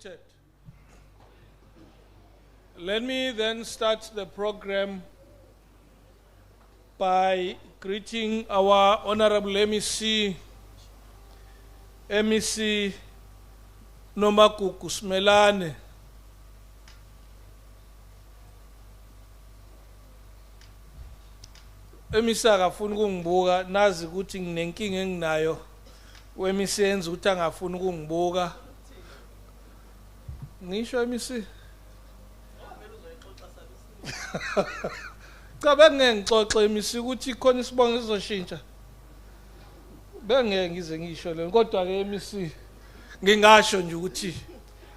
seated. Let me then start the program by greeting our Honorable MEC Nomagugu Smelane. MEC akafuni ukungibuka nazi ukuthi nginenkinga enginayo wemisebenzi ukuthi angafuni ukungibuka. Ngisho MEC cha bengengixoxe MEC ukuthi khona isibongo sizoshintsha. Bengeke ngize ngisho le kodwa ke MEC ngingasho nje ukuthi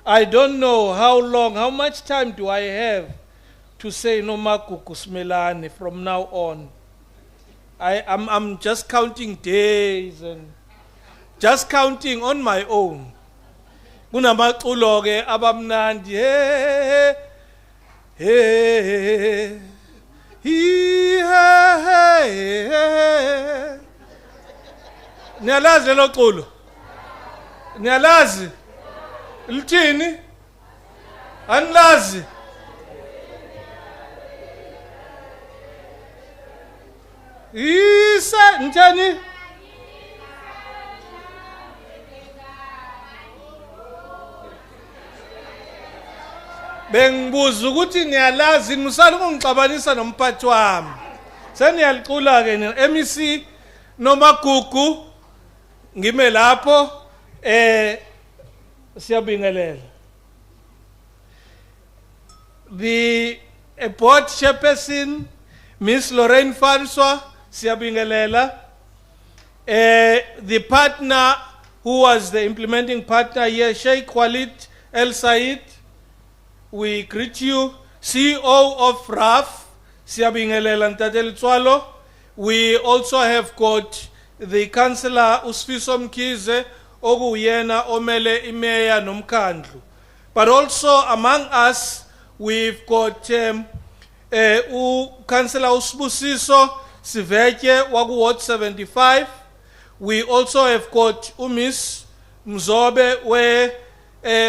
I don't know how much time do I have to say Nomagugu Smelane from now on. I'm just counting days and just counting on my own. Kunamaculo ke abamnandi hey Niyalazi lo culo? Niyalazi? Lithini? Anilazi? Isa njani? Bengibuza ukuthi niyalazi musali ukungixabanisa nomphathi wami. Seniyaliqula ke MEC Nomagugu ngime lapho siyabingelela. The board chairperson Miss Lorraine Fanswa siyabingelela. The partner who was the implementing partner here, Sheikh Walid El Said, we greet you. CEO of RAF, siyabingelela Ntate Letswalo. We also have got the Councillor Usfiso Mkhize, okuyena omele imeya nomkhandlu. But also among us, we've got Councillor Usbusiso Sivetje waku Ward 75. We also have got Miss Mzobe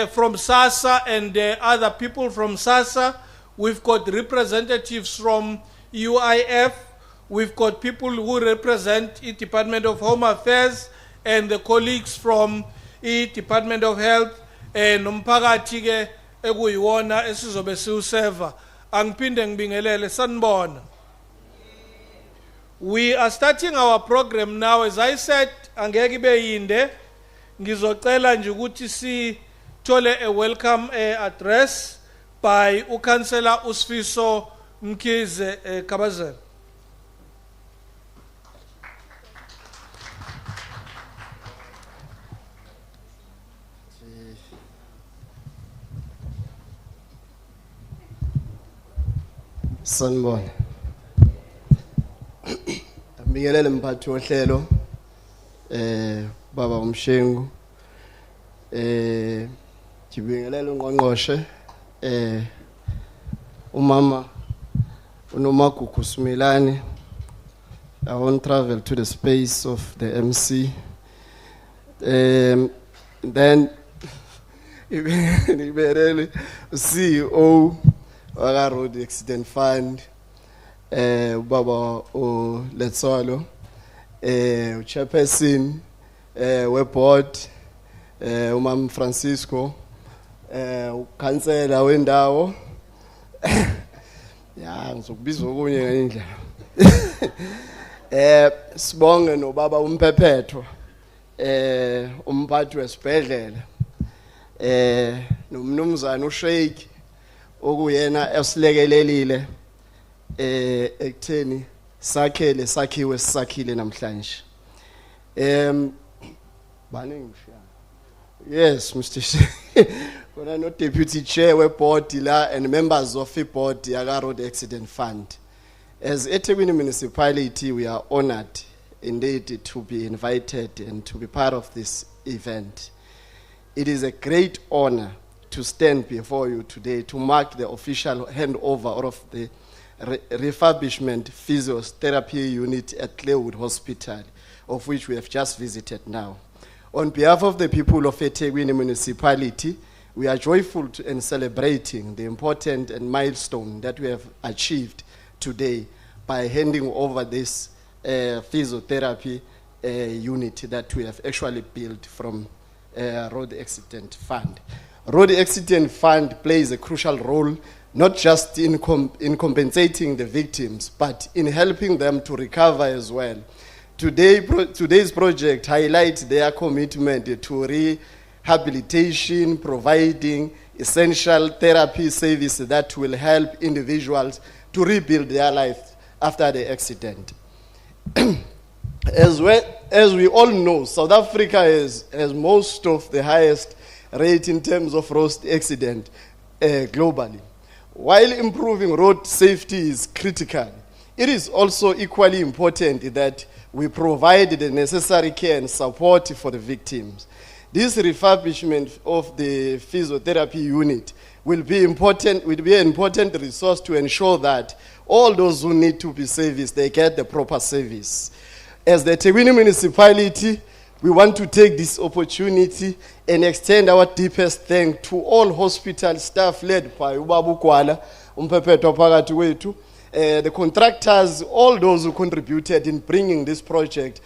from SASA and other people from SASA. We've got representatives from UIF. We've got people who represent the Department of Home Affairs and the colleagues from the Department of Health and umphakathi ke ekuyiwona esizobe siuseva. Angiphinde ngibingelele sanibona. We are starting our program now. As I said, angeke ibe yinde. Ngizocela nje ukuthi sithole a welcome address by uCouncillor Usfiso Mkhize Kabazela. Sanibona. Ngibingelele mphathi wohlelo baba uMshengu. Ngibingelele ungqongqoshe umama uNomagugu Smelane. I won't travel to the space of the MC. Then ngibingelele CEO waka Road Accident Fund. Baba Letswalo, chairperson we board, Umam Francisco, councillor wendawo. Ya ngizokubizwa okunye ngendlela. Sibonge no baba umphephetho umphathi wesibhedlela. Nomnumzana uSheikh okuyena esilekelelile ekutheni sakhele sakhiwe sisakhile namhlanje. Baningi yes Mr. Kona no deputy chair we board la and members of the board yaka Road Accident Fund. As eThekwini Municipality, we are honored indeed to be invited and to be part of this event. It is a great honor to stand before you today to mark the official handover of the refurbishment physiotherapy unit at Clairwood Hospital, of which we have just visited now. On behalf of the people of eThekwini Municipality, we are joyful and celebrating the important and milestone that we have achieved today by handing over this physiotherapy unit that we have actually built from Road Accident Fund. Road Accident Fund plays a crucial role not just in compensating the victims, but in helping them to recover as well. Today's project highlights their commitment to rehabilitation, providing essential therapy services that will help individuals to rebuild their life after the accident. As we all know, South Africa has most of the highest rate in terms of road accident globally. While improving road safety is critical, it is also equally important that we provide the necessary care and support for the victims. This refurbishment of the physiotherapy unit will be an important resource to ensure that all those who need to be serviced, they get the proper service. As the eThekwini Municipality, we want to take this opportunity and extend our deepest thanks to all hospital staff led by Ubabu Kwala, Umpepetwa phakathi kwethu, the contractors, all those who contributed in bringing this project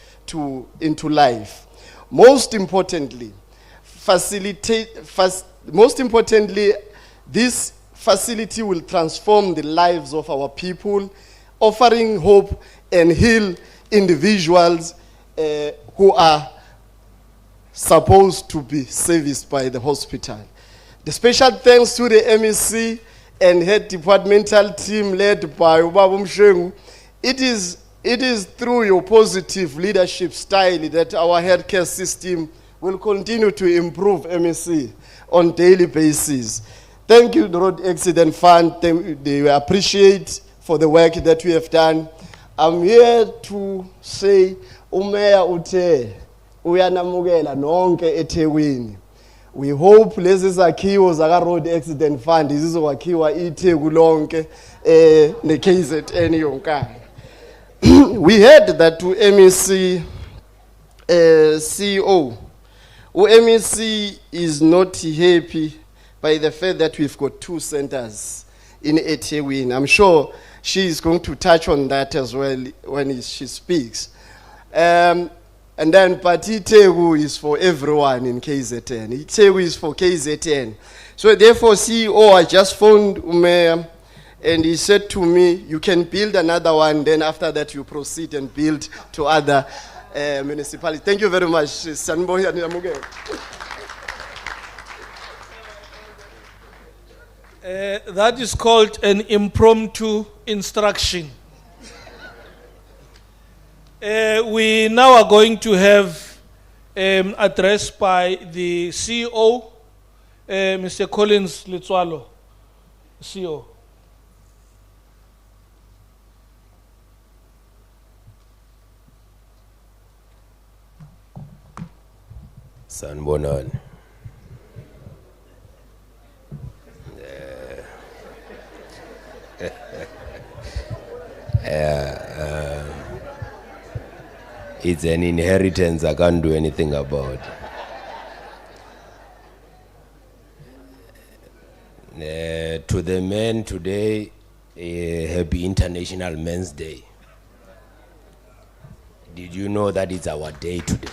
into life. Most importantly, this facility will transform the lives of our people, offering hope and heal individuals who are supposed to be serviced by the hospital. The special thanks to the MEC and head departmental team led by Ubaba Mshengu. It is through your positive leadership style that our healthcare system will continue to improve MEC on daily basis. Thank you, the Road Accident Fund. They appreciate for the work that we have done. I'm here to say, umeya uthe uyanamukela nonke eThekwini. We hope lezi zakhiwo zaka Road Accident Fund zizokwakhiwa iTheku lonke ne-KZN yonkana. We heard that to MEC CEO, MEC is not happy by the fact that we've got 2 centers in eThekwini. I'm sure she is going to touch on that as well when she speaks. And then, but iTheku is for everyone in KZN. iTheku is for KZN. So therefore, CEO, I just phoned Umeya, and he said to me, you can build another one, then after that you proceed and build to other municipalities. Thank you very much. That is called an impromptu instruction. We now are going to have address by the CEO, Mr. Collins Litswalo, CEO. Sanibonani. It's an inheritance I can't do anything about. To the men today, happy International Men's Day. Did you know that it's our day today?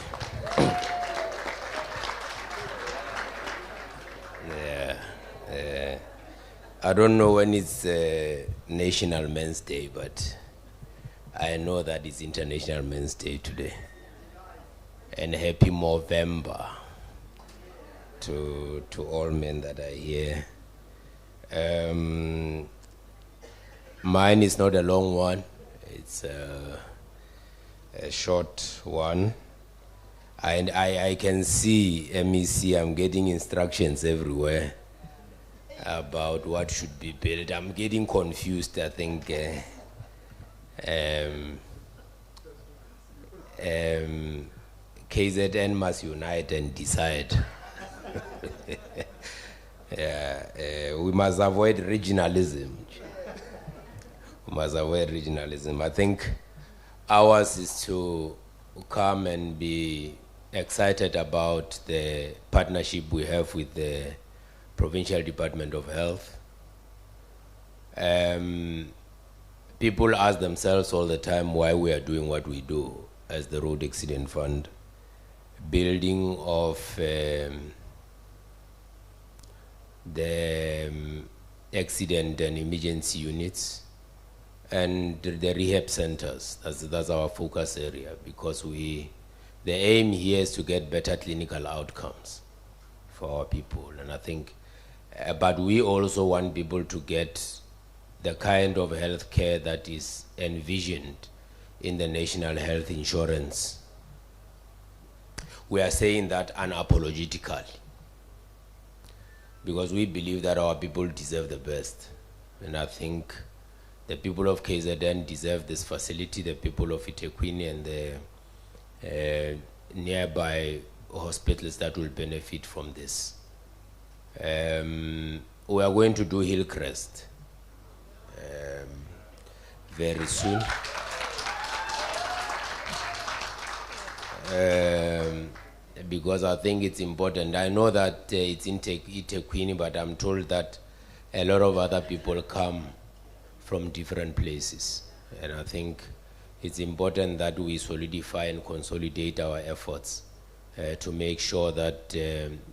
I don't know when it's National Men's Day, but I know that it's International Men's Day today. And happy Movember to all men that are here. Mine is not a long one. It's a short one. And I can see MEC, I'm getting instructions everywhere about what should be built. I'm getting confused, I think. KZN must unite and decide. We must avoid regionalism. We must avoid regionalism. I think ours is to come and be excited about the partnership we have with the Provincial Department of Health. People ask themselves all the time why we are doing what we do as the Road Accident Fund. Building of the accident and emergency units and the rehab centers. That's our focus area, because the aim here is to get better clinical outcomes for our people. And I think, but we also want people to get the kind of health care that is envisioned in the National Health Insurance. We are saying that unapologetically, because we believe that our people deserve the best. And I think the people of KZN deserve this facility, the people of Itequini and the nearby hospitals that will benefit from this. We are going to do Hillcrest very soon. Because I think it's important. I know that it's in Itequini, but I'm told that a lot of other people come from different places. And I think it's important that we solidify and consolidate our efforts to make sure that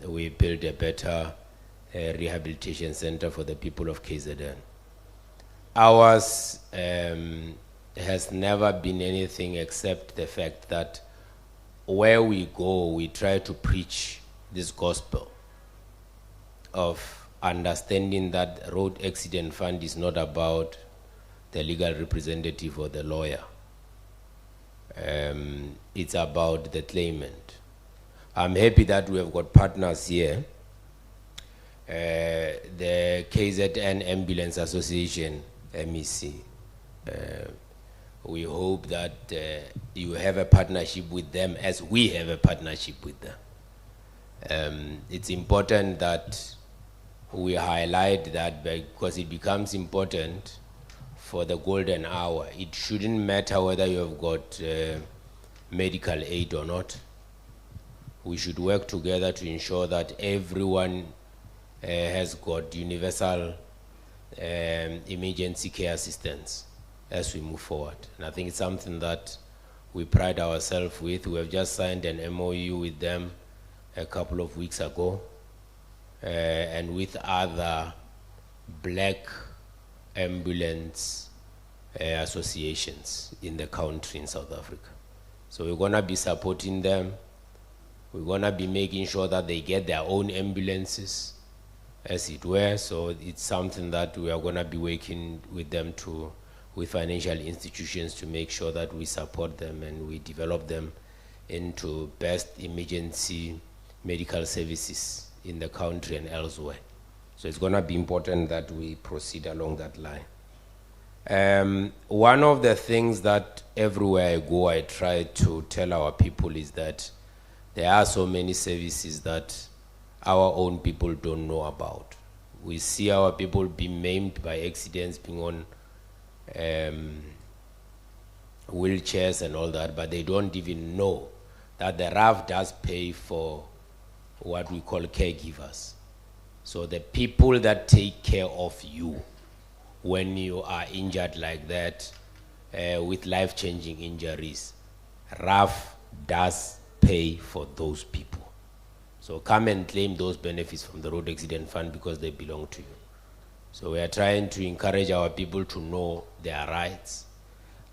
we build a better rehabilitation center for the people of KZN. Ours has never been anything except the fact that where we go, we try to preach this gospel of understanding that Road Accident Fund is not about the legal representative or the lawyer. It's about the claimant. I'm happy that we have got partners here. The KZN Ambulance Association, MEC. We hope that you have a partnership with them as we have a partnership with them. It's important that we highlight that, because it becomes important for the golden hour. It shouldn't matter whether you have got medical aid or not. We should work together to ensure that everyone has got universal emergency care assistance as we move forward. And I think it's something that we pride ourselves with. We have just signed an MOU with them a couple of weeks ago, and with other black ambulance associations in the country in South Africa. So we're gonna be supporting them. We're gonna be making sure that they get their own ambulances, as it were. So it's something that we are gonna be working with them with financial institutions to make sure that we support them and we develop them into best emergency medical services in the country and elsewhere. So it's gonna be important that we proceed along that line. One of the things that everywhere I go, I try to tell our people is that there are so many services that our own people don't know about. We see our people being maimed by accidents, being on wheelchairs and all that, but they don't even know that the RAF does pay for what we call caregivers. So the people that take care of you when you are injured like that, with life-changing injuries, RAF does pay for those people. So come and claim those benefits from the Road Accident Fund because they belong to you. So we are trying to encourage our people to know their rights.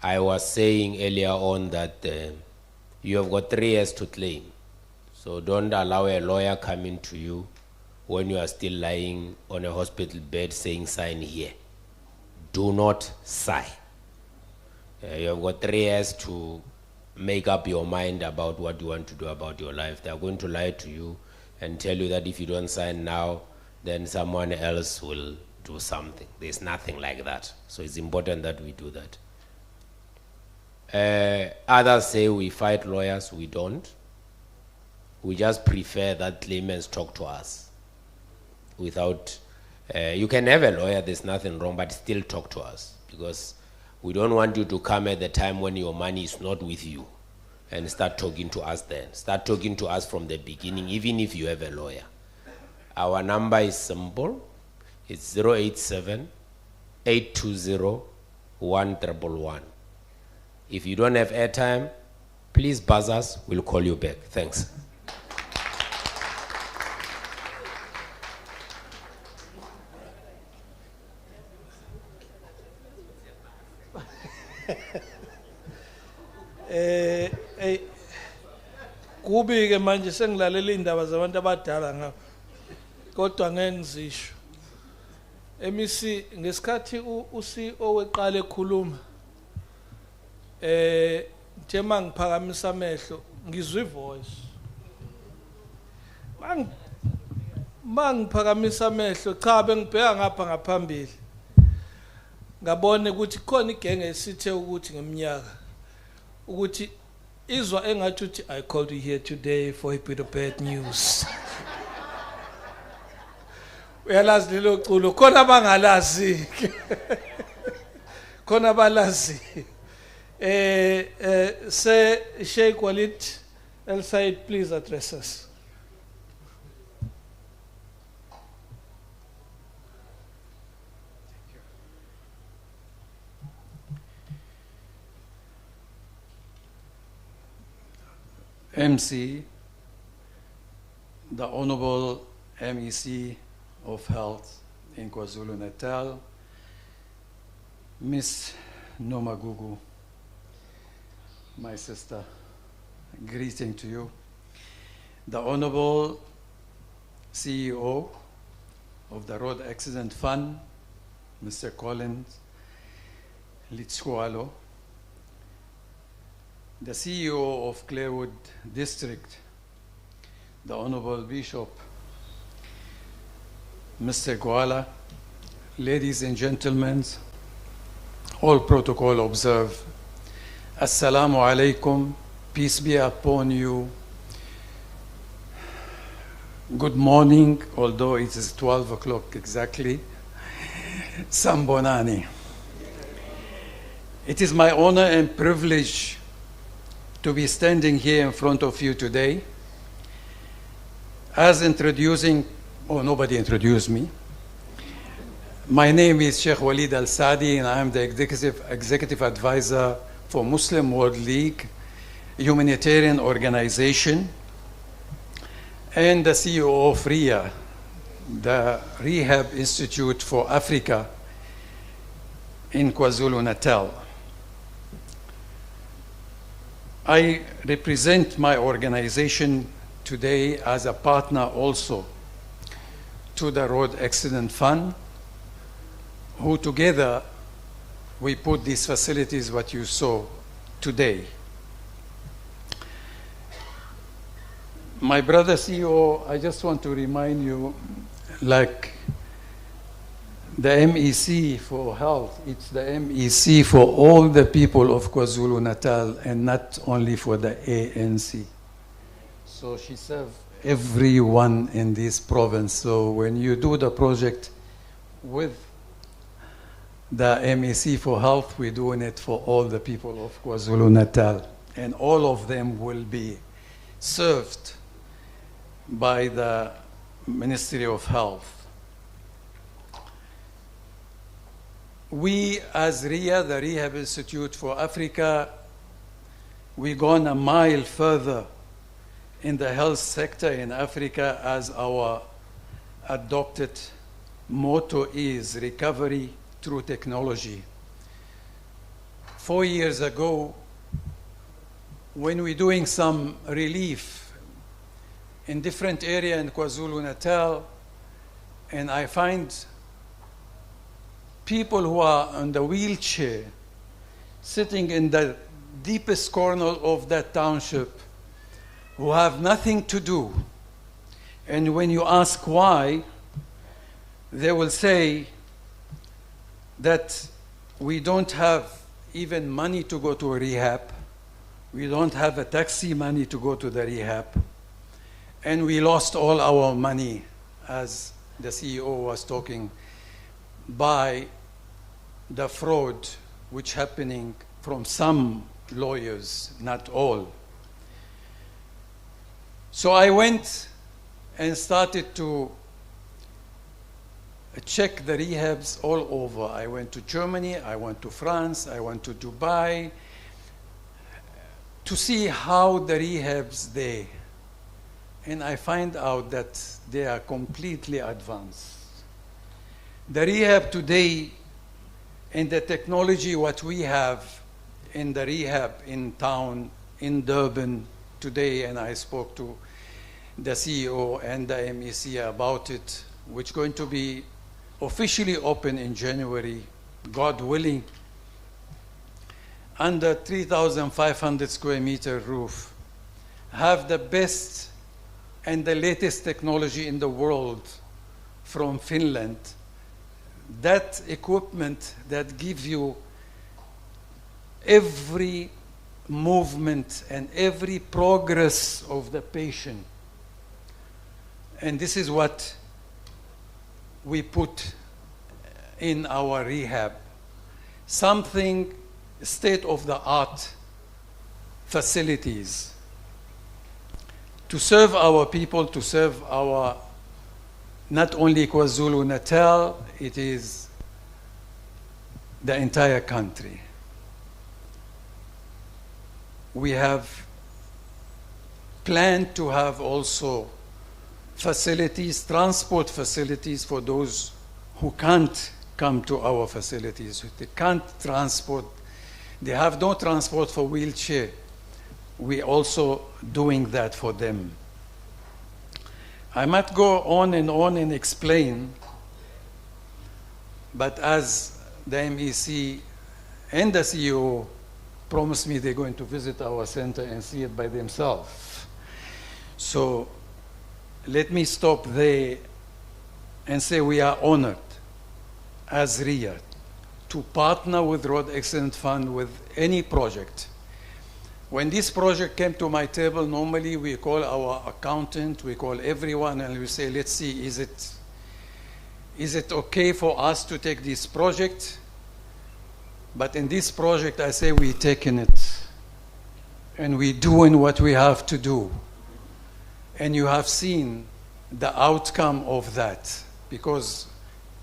I was saying earlier on that you have got 3 years to claim. So don't allow a lawyer coming to you when you are still lying on a hospital bed saying sign here. Do not sign. You have got 3 years to make up your mind about what you want to do about your life. They are going to lie to you and tell you that if you don't sign now, then someone else will do something. There's nothing like that. So it's important that we do that. Others say we fight lawyers. We don't. We just prefer that claimants talk to us without, you can have a lawyer, there's nothing wrong, but still talk to us, because we don't want you to come at the time when your money is not with you and start talking to us then. Start talking to us from the beginning, even if you have a lawyer. Our number is simple. It's 087-820-1111. If you don't have airtime, please buzz us. We'll call you back. Thanks. Kubi ke manje sengilalela indaba zabantu abadala ngapha. Kodwa ngeke ngizisho. MEC ngesikhathi uCEO weqala ekhuluma nje mangiphakamisa amehlo ngizwa ivoice. Mangiphakamisa amehlo cha bengibheka ngapha ngaphambili. Ngabone ukuthi khona igenge esithe ukuthi ngeminyaka ukuthi izwa engathi uthi I called you here today for a bit of bad news. Uyalazi lelo culo khona abangalazi. Khona abalazi. Say Sheikh Walid El Said, please address us. MC, the Honorable MEC of Health in KwaZulu-Natal, Miss Nomagugu, my sister, greeting to you. The Honorable CEO of the Road Accident Fund, Mr. Collins Litsqualo, the CEO of Clairwood District, the Honorable Bishop, Mr. Gwala, ladies and gentlemen, all protocol observed. Assalamu alaikum, peace be upon you. Good morning, although it is 12 o'clock exactly. Sambonani. It is my honor and privilege to be standing here in front of you today as introducing, nobody introduced me. My name is Sheikh Walid Al-Sadi and I am the executive advisor for Muslim World League, humanitarian organization, and the CEO of RIA, the Rehab Institute for Africa in KwaZulu-Natal. I represent my organization today as a partner also to the Road Accident Fund, who together we put these facilities, what you saw today. My brother CEO, I just want to remind you, like the MEC for health, it's the MEC for all the people of KwaZulu-Natal and not only for the ANC. So she serves everyone in this province. So when you do the project with the MEC for health, we're doing it for all the people of KwaZulu-Natal. And all of them will be served by the Ministry of Health. We, as RIA, the Rehab Institute for Africa, we've gone a mile further in the health sector in Africa, as our adopted motto is recovery through technology. 4 years ago, when we're doing some relief in different areas in KwaZulu-Natal, and I find people who are on the wheelchair sitting in the deepest corner of that township who have nothing to do. And when you ask why, they will say that we don't have even money to go to a rehab. We don't have a taxi money to go to the rehab. And we lost all our money, as the CEO was talking, by the fraud which happening from some lawyers, not all. So I went and started to check the rehabs all over. I went to Germany, I went to France, I went to Dubai to see how the rehabs there. And I find out that they are completely advanced. The rehab today and the technology what we have in the rehab in town, in Durban today, and I spoke to the CEO and the MEC about it, which is going to be officially open in January, God willing, under 3,500 square meter roof, have the best and the latest technology in the world from Finland. That equipment that gives you every movement and every progress of the patient. And this is what we put in our rehab. Something state-of-the-art facilities to serve our people, to serve our, not only KwaZulu-Natal, it is the entire country. We have planned to have also facilities, transport facilities for those who can't come to our facilities. They can't transport, they have no transport for wheelchair. We're also doing that for them. I might go on and explain, but as the MEC and the CEO promised me they're going to visit our center and see it by themselves. So let me stop there and say we are honored as RIA to partner with Road Accident Fund with any project. When this project came to my table, normally we call our accountant, we call everyone, and we say, let's see, is it okay for us to take this project? But in this project, I say we're taking it, and we're doing what we have to do. And you have seen the outcome of that, because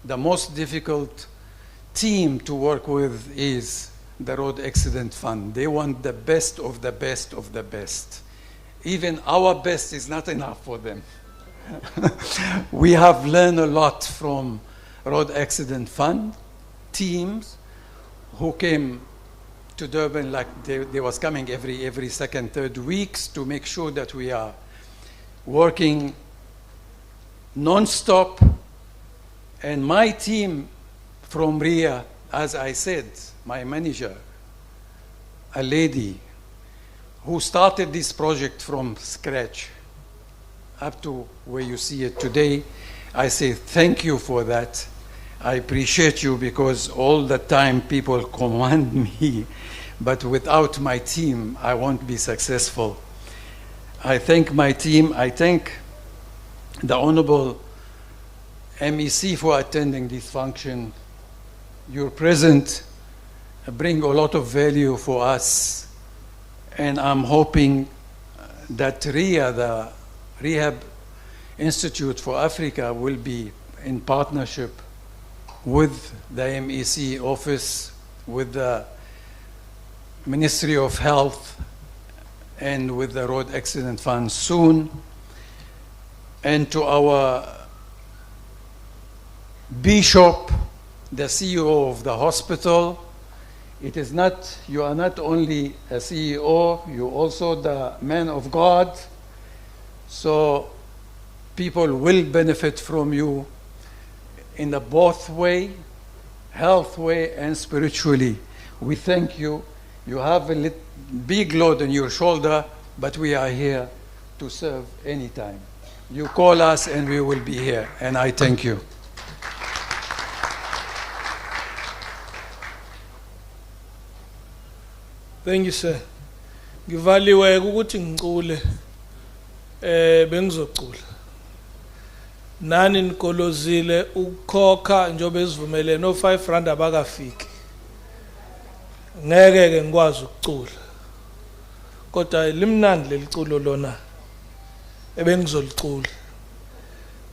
the most difficult team to work with is the Road Accident Fund. They want the best of the best of the best. Even our best is not enough for them. We have learned a lot from Road Accident Fund teams who came to Durban, like they was coming every second, third weeks to make sure that we are working non-stop. And my team from RIA, as I said, my manager, a lady who started this project from scratch up to where you see it today, I say thank you for that. I appreciate you, because all the time people command me, but without my team, I won't be successful. I thank my team. I thank the Honorable MEC for attending this function. Your presence bring a lot of value for us, and I'm hoping that RIA, the Rehab Institute for Africa, will be in partnership with the MEC office, with the Ministry of Health, and with the Road Accident Fund soon. And to our Bishop, the CEO of the hospital, it is not, you are not only a CEO, you're also the man of God. So people will benefit from you in the both way, health way and spiritually. We thank you. You have a big load on your shoulder, but we are here to serve anytime. You call us and we will be here, and I thank you. Thank you, sir. Ngivaliwe ukuthi ngicule bengizocula. Nani nikolozile ukukhokha njobe sivumelene no 5 rand abakafiki. Ngeke ke ngikwazi ukucula. Kodwa limnandi leliculo lona ebengizolicula.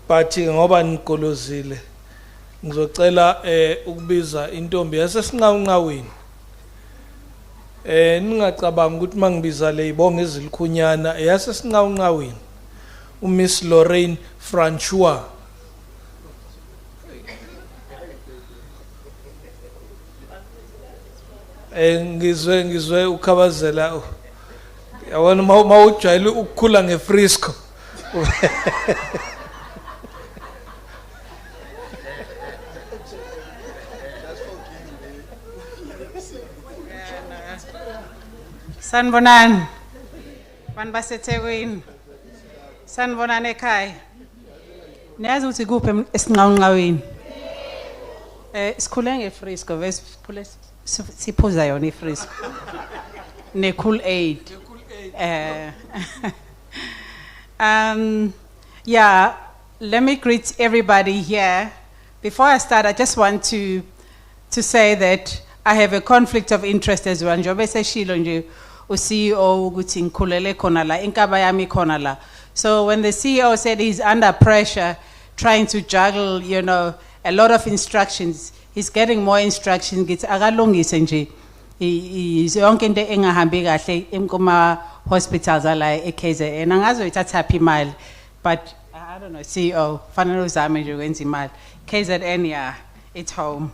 But ngoba nikolozile ngizocela ukubiza intombi yasesinqawunqawini. Ningacabanga ukuthi mangibiza le ibonga ezilukhunyana yasesinqawunqawini. Miss Lorraine Francois. Ngizwe ukhabazela. Yabona mawujayile ukukhula ngeFrisco. Sanibonani. Bantu baseThekwini. Sanibonani ekhaya. Niyazi ukuthi kuphi esinqawunqawini? Sikhule ngeFrisco, vese siphuza yona iFrisco. Ne-Cool Aid. Yeah, let me greet everybody here. Before I start, I just want to say that I have a conflict of interest as well. Njobe seshilo nje u-CEO ukuthi ngikhulele khona la, inkaba yami khona la. So when the CEO said he's under pressure, trying to juggle, you know, a lot of instructions, he's getting more instructions. Ngithi akalungise nje. Yonke into engahambi kahle emkoma hospitals ala eKZN. Angazoyithatha phi imali, but I don't know, CEO fanele uzame nje ukwenza imali. KZN, yeah, it's home.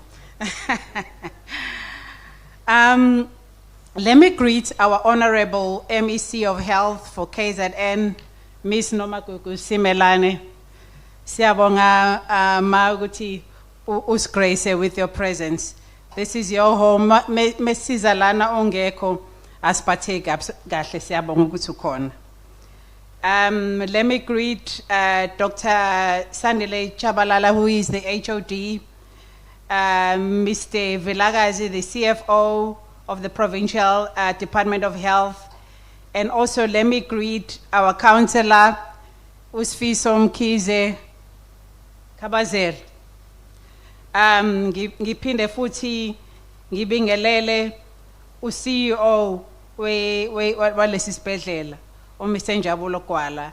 Let me greet our Honorable MEC of Health for KZN, Ms. Nomagugu Simelane. Siyabonga Maguti usgrace with your presence. This is your home. Mesiza lana ongeko asiphathe kahle siyabonga ukuthi ukhona. Let me greet Dr. Sandile Chabalala, who is the HOD, Mr. Vilagazi, the CFO of the Provincial Department of Health, and also let me greet our councillor, Usfiso Mkize Kabazel. Ngipinde futhi ngibingelele uCEO walesi sibhedlela uMr Njabulo Gwala.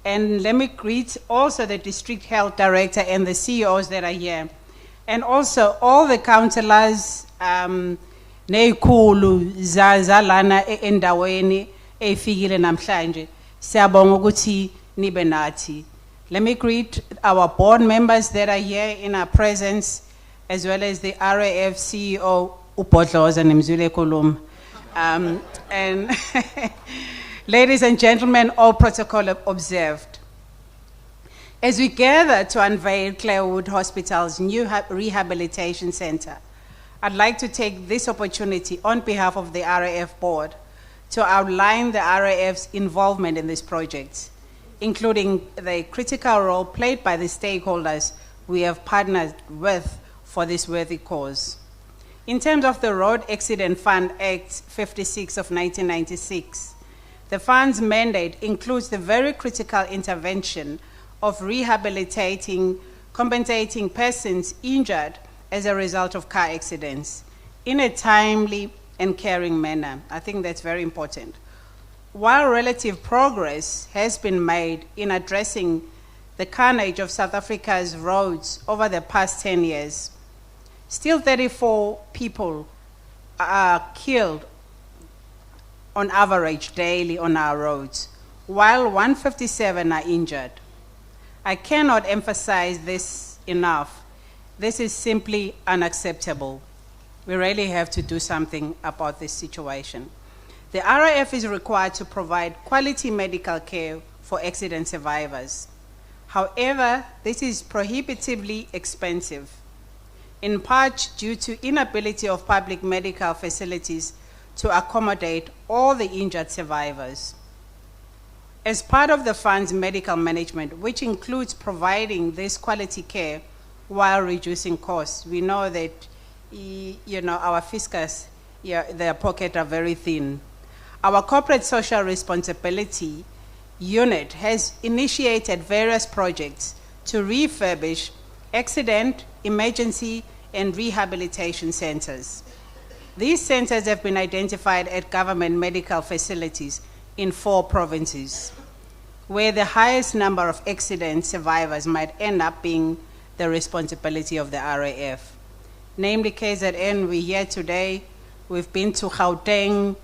And let me greet also the District Health Director and the CEOs that are here. And also all the councillors neyikhulu zalana endaweni efikile namhlanje. Siyabonga ukuthi nibe nathi. Let me greet our board members that are here in our presence, as well as the RAF CEO, Upodloza Nimzule Kolum. And ladies and gentlemen, all protocol observed. As we gather to unveil Clairwood Hospital's new rehabilitation center, I'd like to take this opportunity on behalf of the RAF Board to outline the RAF's involvement in this project, including the critical role played by the stakeholders we have partnered with for this worthy cause. In terms of the Road Accident Fund Act 56 of 1996, the fund's mandate includes the very critical intervention of rehabilitating, compensating persons injured as a result of car accidents in a timely and caring manner. I think that's very important. While relative progress has been made in addressing the carnage of South Africa's roads over the past 10 years, still 34 people are killed on average daily on our roads, while 157 are injured. I cannot emphasize this enough. This is simply unacceptable. We really have to do something about this situation. The RAF is required to provide quality medical care for accident survivors. However, this is prohibitively expensive, in part due to inability of public medical facilities to accommodate all the injured survivors. As part of the fund's medical management, which includes providing this quality care while reducing costs, we know that our fiscus, their pockets are very thin. Our corporate social responsibility unit has initiated various projects to refurbish accident, emergency, and rehabilitation centers. These centers have been identified at government medical facilities in 4 provinces, where the highest number of accident survivors might end up being the responsibility of the RAF. Namely KZN, we're here today. We've been to Gauteng,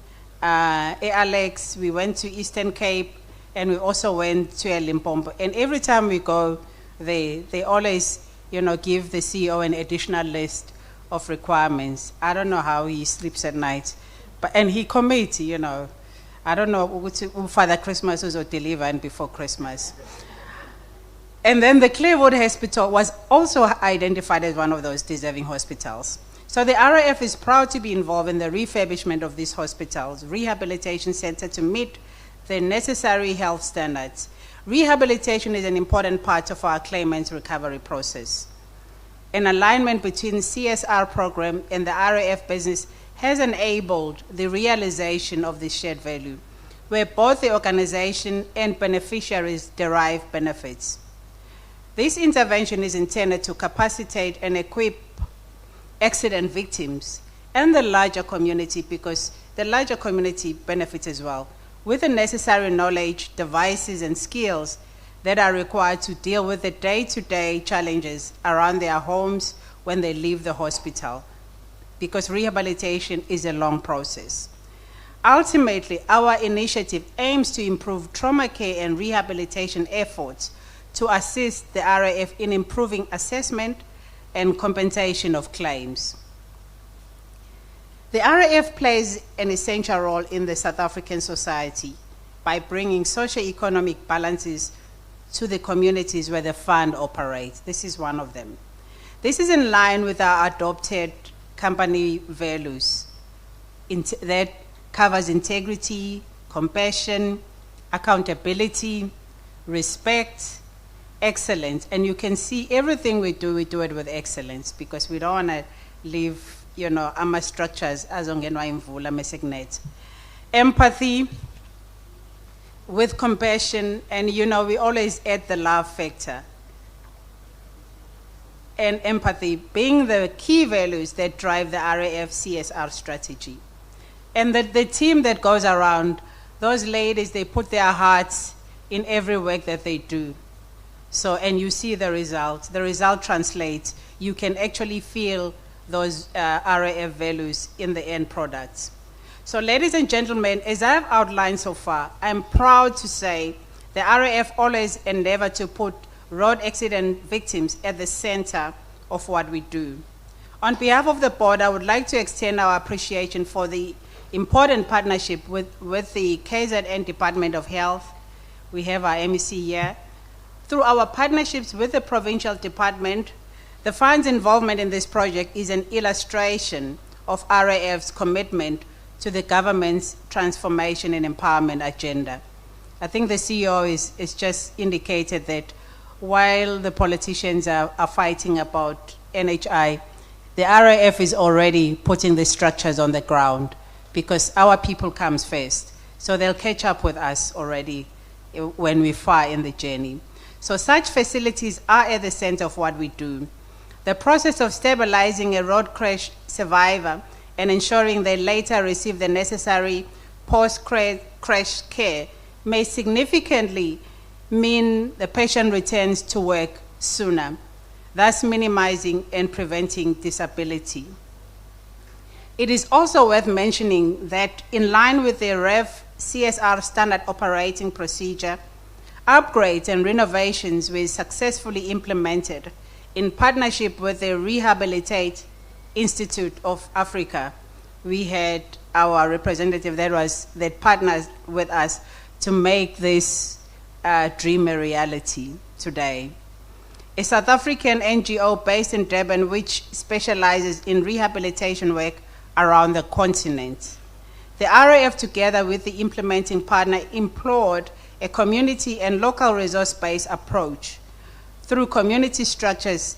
Alex, we went to Eastern Cape, and we also went to Limpopo. And every time we go, they always, give the CEO an additional list of requirements. I don't know how he sleeps at night, and he commits, I don't know what Father Christmas was or deliver and before Christmas. And then the Clairwood Hospital was also identified as one of those deserving hospitals. So the RAF is proud to be involved in the refurbishment of these hospitals, rehabilitation center to meet the necessary health standards. Rehabilitation is an important part of our claimants' recovery process. An alignment between CSR program and the RAF business has enabled the realization of this shared value, where both the organization and beneficiaries derive benefits. This intervention is intended to capacitate and equip accident victims and the larger community, because the larger community benefits as well, with the necessary knowledge, devices, and skills that are required to deal with the day-to-day challenges around their homes when they leave the hospital, because rehabilitation is a long process. Ultimately, our initiative aims to improve trauma care and rehabilitation efforts to assist the RAF in improving assessment and compensation of claims. The RAF plays an essential role in the South African society by bringing socio-economic balances to the communities where the fund operates. This is one of them. This is in line with our adopted company values that covers integrity, compassion, accountability, respect, excellence. And you can see everything we do it with excellence, because we don't want to leave, our structures as ongenwa imvula mesignet. Empathy with compassion, and we always add the love factor. And empathy being the key values that drive the RAF CSR strategy. And the team that goes around, those ladies, they put their hearts in every work that they do. So, and you see the result. The result translates. You can actually feel those RAF values in the end products. So, ladies and gentlemen, as I've outlined so far, I'm proud to say the RAF always endeavor to put road accident victims at the center of what we do. On behalf of the board, I would like to extend our appreciation for the important partnership with the KZN Department of Health. We have our MEC here. Through our partnerships with the provincial department, the fund's involvement in this project is an illustration of RAF's commitment to the government's transformation and empowerment agenda. I think the CEO is just indicated that while the politicians are fighting about NHI, the RAF is already putting the structures on the ground, because our people comes first. So they'll catch up with us already when we're far in the journey. So such facilities are at the center of what we do. The process of stabilizing a road crash survivor and ensuring they later receive the necessary post-crash care may significantly mean the patient returns to work sooner, thus minimizing and preventing disability. It is also worth mentioning that in line with the RAF CSR standard operating procedure, upgrades and renovations were successfully implemented in partnership with the Rehabilitate Institute of Africa. We had our representative that partners with us to make this dream a reality today. A South African NGO based in Durban which specializes in rehabilitation work around the continent. The RAF, together with the implementing partner, employed a community and local resource-based approach through community structures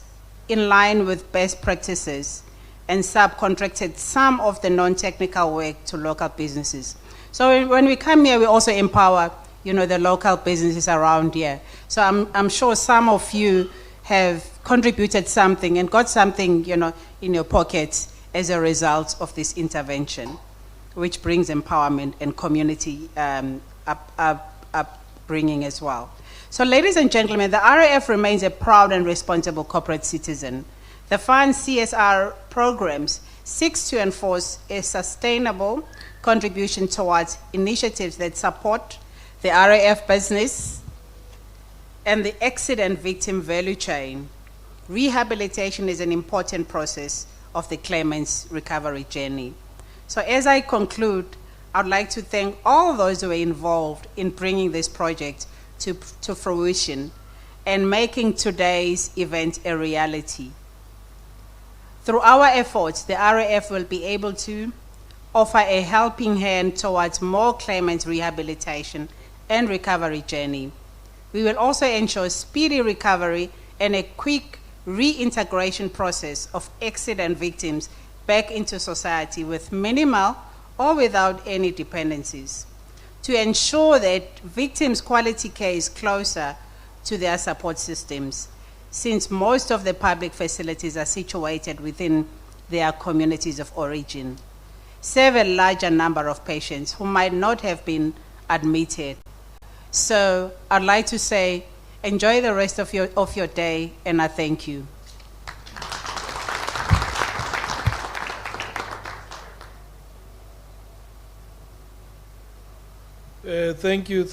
in line with best practices, and subcontracted some of the non-technical work to local businesses. So when we come here, we also empower, the local businesses around here. So I'm sure some of you have contributed something and got something, in your pockets as a result of this intervention, which brings empowerment and community upbringing as well. So ladies and gentlemen, the RAF remains a proud and responsible corporate citizen. The fund's CSR programs seeks to enforce a sustainable contribution towards initiatives that support the RAF business and the accident victim value chain. Rehabilitation is an important process of the claimant's recovery journey. So as I conclude, I'd like to thank all those who were involved in bringing this project to fruition and making today's event a reality. Through our efforts, the RAF will be able to offer a helping hand towards more claimants' rehabilitation and recovery journey. We will also ensure speedy recovery and a quick reintegration process of accident victims back into society with minimal or without any dependencies, to ensure that victims' quality care is closer to their support systems, since most of the public facilities are situated within their communities of origin, serve a larger number of patients who might not have been admitted. So I'd like to say, enjoy the rest of your day, and I thank you. Thank you,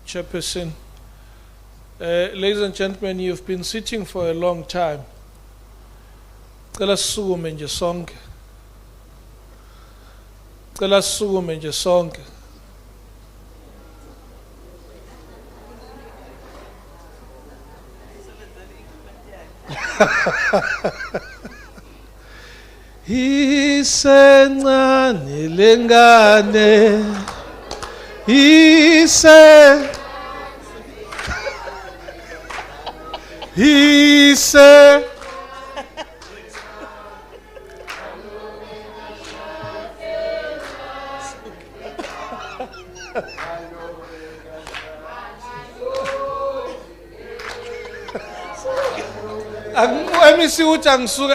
Chairperson. Ladies and gentlemen, you've been sitting for a long time. Cela sisukume nje sonke. Cela sisukume nje sonke. Isencane lengane.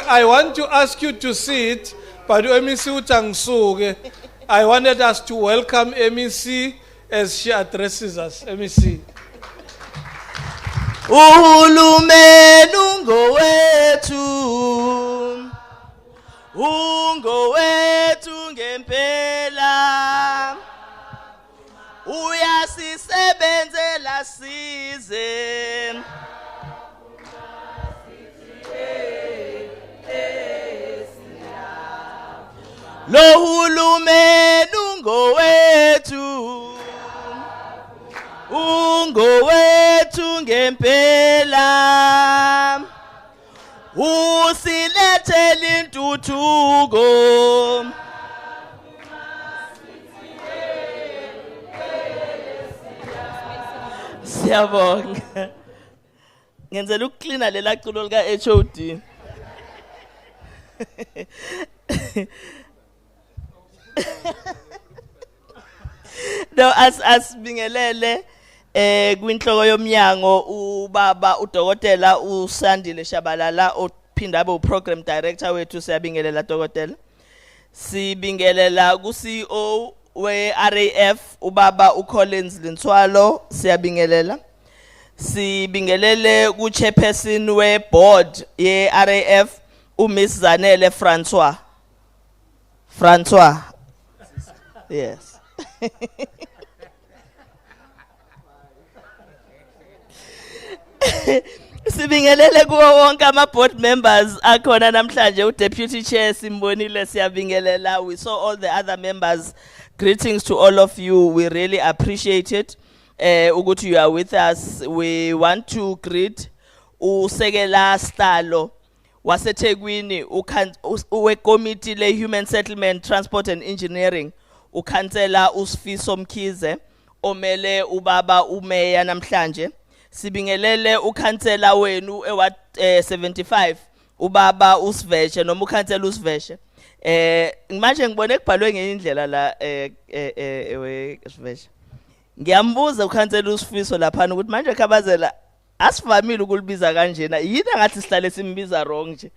I want to ask you to sit, but I wanted us to welcome MEC as she addresses us. MEC. Uhulumeni ungowethu ngempela, uyasisebenzela size. Lo hulumeni ungowethu ngempela, usilethela intuthuko. Siyabonga. Ngenzela ukuklina lela culo lika HOD. No, as bingelele kwinhloko yomnyango ubaba udokotela uSandile Shabalala ophinda abe uprogram director wethu, siyabingelela dokotela. Sibingelela ku CEO we RAF ubaba uCollins Lintswalo, siyabingelela. Sibingelele ku chairperson we board ye RAF uMiss Zanele Francois. Yes. Sibingelele kuwo wonke ama board members akhona namhlanje, uDeputy Chair simbonile, siyabingelela. We saw all the other members. Greetings to all of you. We really appreciate it. Ukuthi you are with us. We want to greet uSekela Stalo waseThekwini uwe committee le Human Settlement, Transport and Engineering, ukhansela uSifiso Mkhize omele ubaba umeya namhlanje. Sibingelele ukhansela wenu ewa 75 ubaba uSiveshe noma ukhansela uSiveshe. Manje ngibone kubhalwe ngeindlela la Siveshe. Ngiyambuza ukhansela uSifiso lapha ukuthi manje khabazela asivamile ukulibiza kanjena, yini ngathi sihlale simbiza wrong nje.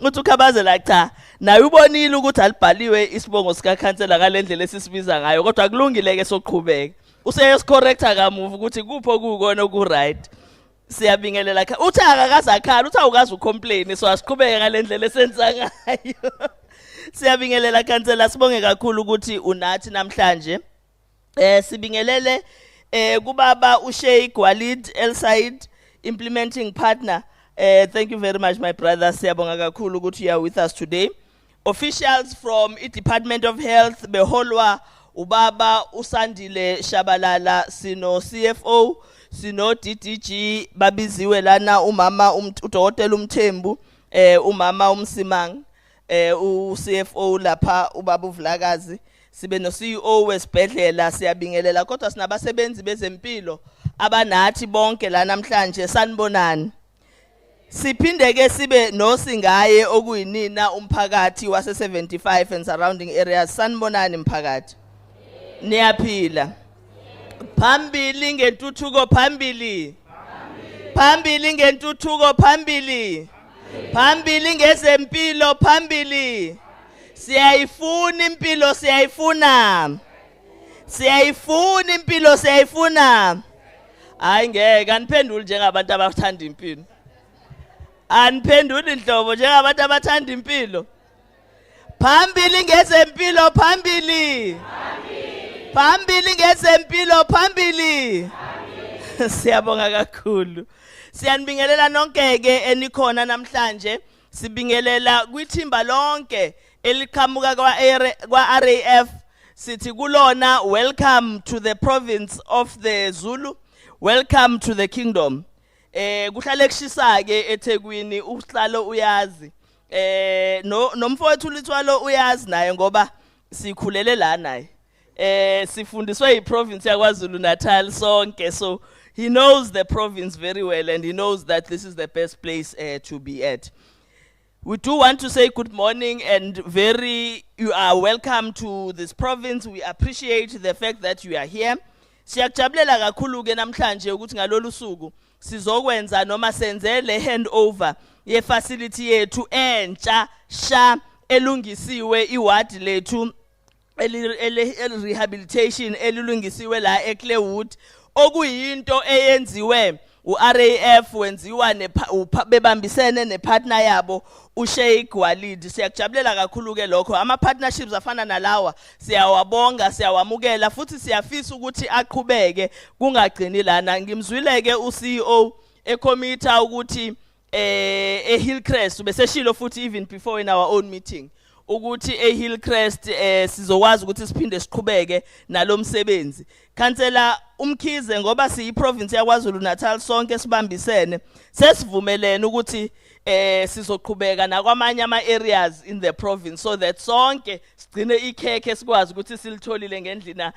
Uthi ukhabazela cha naye ubonile ukuthi alibhaliwe isibongo sika khansela ngalendlela esisibiza ngayo, kodwa kulungile ke soqhubeka. Useyescorrecta kamuva ukuthi kupho kukona ku right. Siyabingelela uthi akakazakhala uthi awukazi ucomplain so asiqhubeke ngalendlela esenza ngayo. Siyabingelela kansela sibonge kakhulu ukuthi unathi namhlanje. Sibingelele kubaba uSheikh Walid El Said implementing partner. Thank you very much my brother. Siyabonga kakhulu ukuthi you are with us today. Officials from the Department of Health beholwa ubaba Usandile Shabalala, sino CFO, sino DDG babiziwe lana umama udokotela uMthembu, umama uMsimang, uCFO lapha ubaba uVlakazi, sibe no CEO wesibhedlela. Siyabingelela kodwa sinabasebenzi bezempilo abanathi bonke la namhlanje. Sanibonani. Siphinde ke sibe nosingaye okuyinina umphakathi wase 75 and surrounding areas. Sanibonani mphakathi. Niyaphila. Phambili ngentuthuko phambili. Phambili ngentuthuko phambili. Phambili ngezempilo phambili. Siyayifuna impilo siyayifuna. Siyayifuna impilo siyayifuna. Hayi ngeke aniphendule njengabantu abathanda impilo. Aniphendule inhlobo njengabantu abathanda impilo. Phambili ngezempilo phambili. Phambili ngezempilo phambili. Siyabonga kakhulu. Siyanibingelela nonke ke enikhona namhlanje. Sibingelela kwithimba lonke eliqhamuka kwa RAF. Sithi kulona welcome to the province of the Zulu. Welcome to the kingdom. Kuhlale kushisa ke eThekwini uhlalo uyazi. Nomfowethu uLithwalo uyazi naye ngoba sikhulele la naye. Sifundiswe iprovince yaKwaZulu Natal sonke, so he knows the province very well and he knows that this is the best place to be at. We do want to say good morning and you are welcome to this province. We appreciate the fact that you are here. Siyakujabulela kakhulu ke namhlanje ukuthi ngalolu suku sizokwenza noma senze le handover ye facility yethu entsha sha elungisiwe iward lethu rehabilitation elulungisiwe la eClairwood okuyinto eyenziwe uRAF wenziwa bebambisene nepartner yabo uSheikh Walid. Siyakujabulela kakhulu ke lokho. Ama partnerships afana nalawa siyawabonga siyawamukela futhi siyafisa ukuthi aqhubeke kungagcini lana. Ngimzwile ke uCEO ecommita ukuthi eHillcrest beseshilo futhi even before in our own meeting ukuthi eHillcrest sizokwazi ukuthi siphinde siqhubeke nalomsebenzi. Kansela Umkhize ngoba siyiprovince yaKwaZulu Natal sonke sibambisene sesivumelene ukuthi sizoqhubeka nakwamanye ama areas in the province so that sonke sigcine ikhekhe sikwazi ukuthi silitholile ngendlela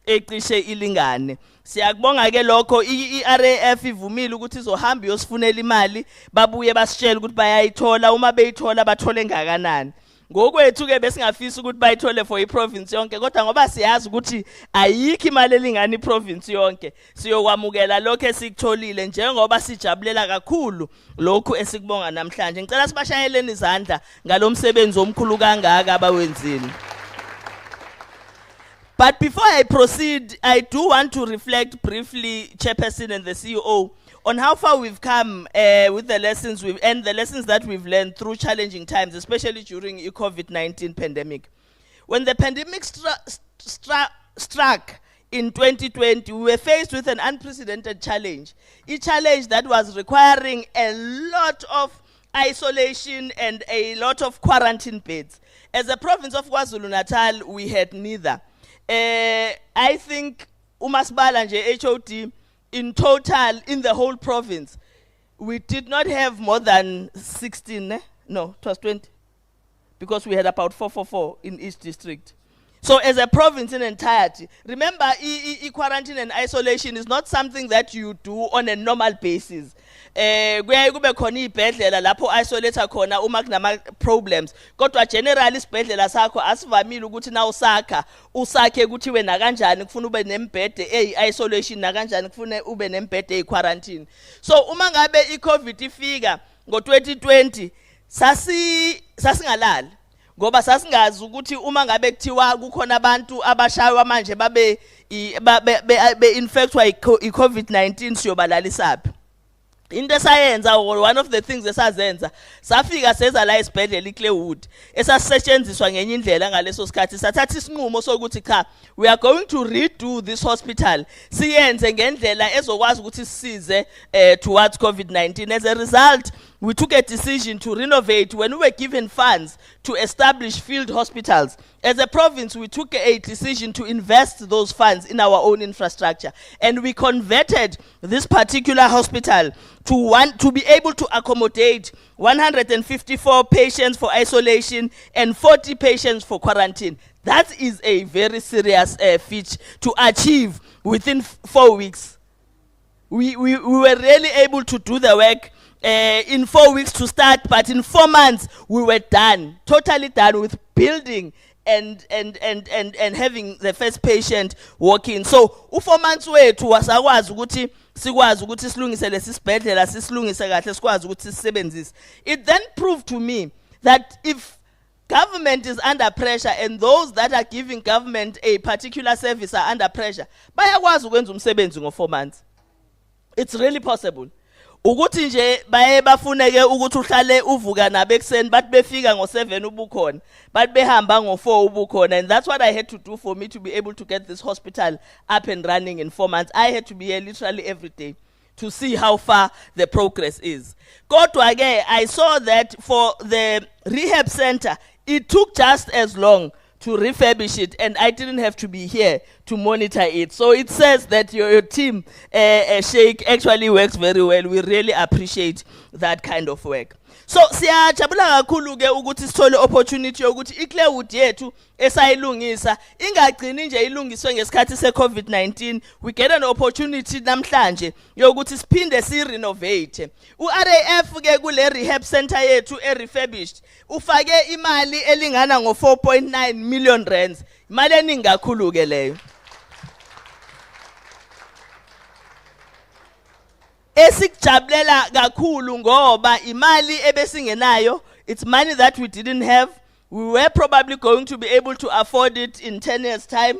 ecishe ilingane. Siyakubonga ke lokho iRAF ivumile ukuthi izohamba yosifunela imali babuye basitshela ukuthi bayayithola uma beyithola bathole ngakanani. Ngokwethu ke besingafisa ukuthi bayithole for iprovince yonke kodwa ngoba siyazi ukuthi ayikho imali elingana iprovince yonke siyokwamukela lokho esikutholile njengoba sijabulela kakhulu lokho esikubonga namhlanje. Ngicela sibashayeleni izandla ngalomsebenzi omkhulu kangaka abawenzile. But before I proceed, I do want to reflect briefly, Chairperson and the CEO, on how far we've come with the lessons and the lessons that we've learned through challenging times, especially during the COVID-19 pandemic. When the pandemic struck in 2020, we were faced with an unprecedented challenge. A challenge that was requiring a lot of isolation and a lot of quarantine beds. As a province of KwaZulu-Natal, we had neither. I think umasipala nje HOD in total in the whole province we did not have more than 16 no it was 20 because we had about 444 in each district. So as a province in entirety, remember quarantine and isolation is not something that you do on a normal basis. Kuyaye kube khona ibhedlela lapho isolate khona uma kunama problems kodwa generally isibhedlela sakho asivamile ukuthi na usakhe ukuthi wena kanjani kufuna ube nembhede isolation na kanjani kufuna ube nembhede quarantine. So uma ngabe iCovid ifika ngo2020 sasingalali ngoba sasingazi ukuthi uma ngabe kuthiwa kukhona abantu abashaywa manje babe infectwa i-COVID-19 siyobalalisaphi. Into sayenza, or one of the things esazenza, safika seza la esibhedlela iClairwood esasetshenziswa ngenye indlela ngaleso sikhathi sathatha isinqumo sokuthi cha, we are going to redo this hospital siyenze ngendlela ezokwazi ukuthi sisize towards COVID-19. As a result, we took a decision to renovate when we were given funds to establish field hospitals. As a province, we took a decision to invest those funds in our own infrastructure, and we converted this particular hospital to be able to accommodate 154 patients for isolation and 40 patients for quarantine. That is a very serious feat to achieve within 4 weeks. We were really able to do the work in 4 weeks to start, but in 4 months we were done, totally done with building and having the first patient walk in. So 4 months wethu wasakwazi ukuthi sikwazi ukuthi silungise lesibhedlela sisilungise kahle sikwazi ukuthi sisebenzise. It then proved to me that if government is under pressure and those that are giving government a particular service are under pressure, bayakwazi ukwenza umsebenzi ngo4 months. It's really possible. Ukuthi nje baye bafuneke ukuthi uhlale uvuka nabekuseni bathi befika ngo7 ubukhona bathi behamba ngo4 ubukhona, and that's what I had to do for me to be able to get this hospital up and running in 4 months. I had to be here literally every day to see how far the progress is. Kodwa ke I saw that for the rehab center it took just as long to refurbish it, and I didn't have to be here to monitor it. So it says that your team, Sheikh, actually works very well. We really appreciate that kind of work. So siyajabula kakhulu ke ukuthi sithole opportunity yokuthi iClairwood yethu esayilungisa ingagcini nje ilungiswe ngesikhathi seCovid-19. We get an opportunity namhlanje yokuthi siphinde si-renovate. U-RAF ke kule rehab center yethu refurbished ufake imali elingana ngo4.9 million rands. Imali eningi kakhulu ke leyo. Esikjabulela kakhulu ngoba imali ebesingenayo, it's money that we didn't have. We were probably going to be able to afford it in 10 years' time.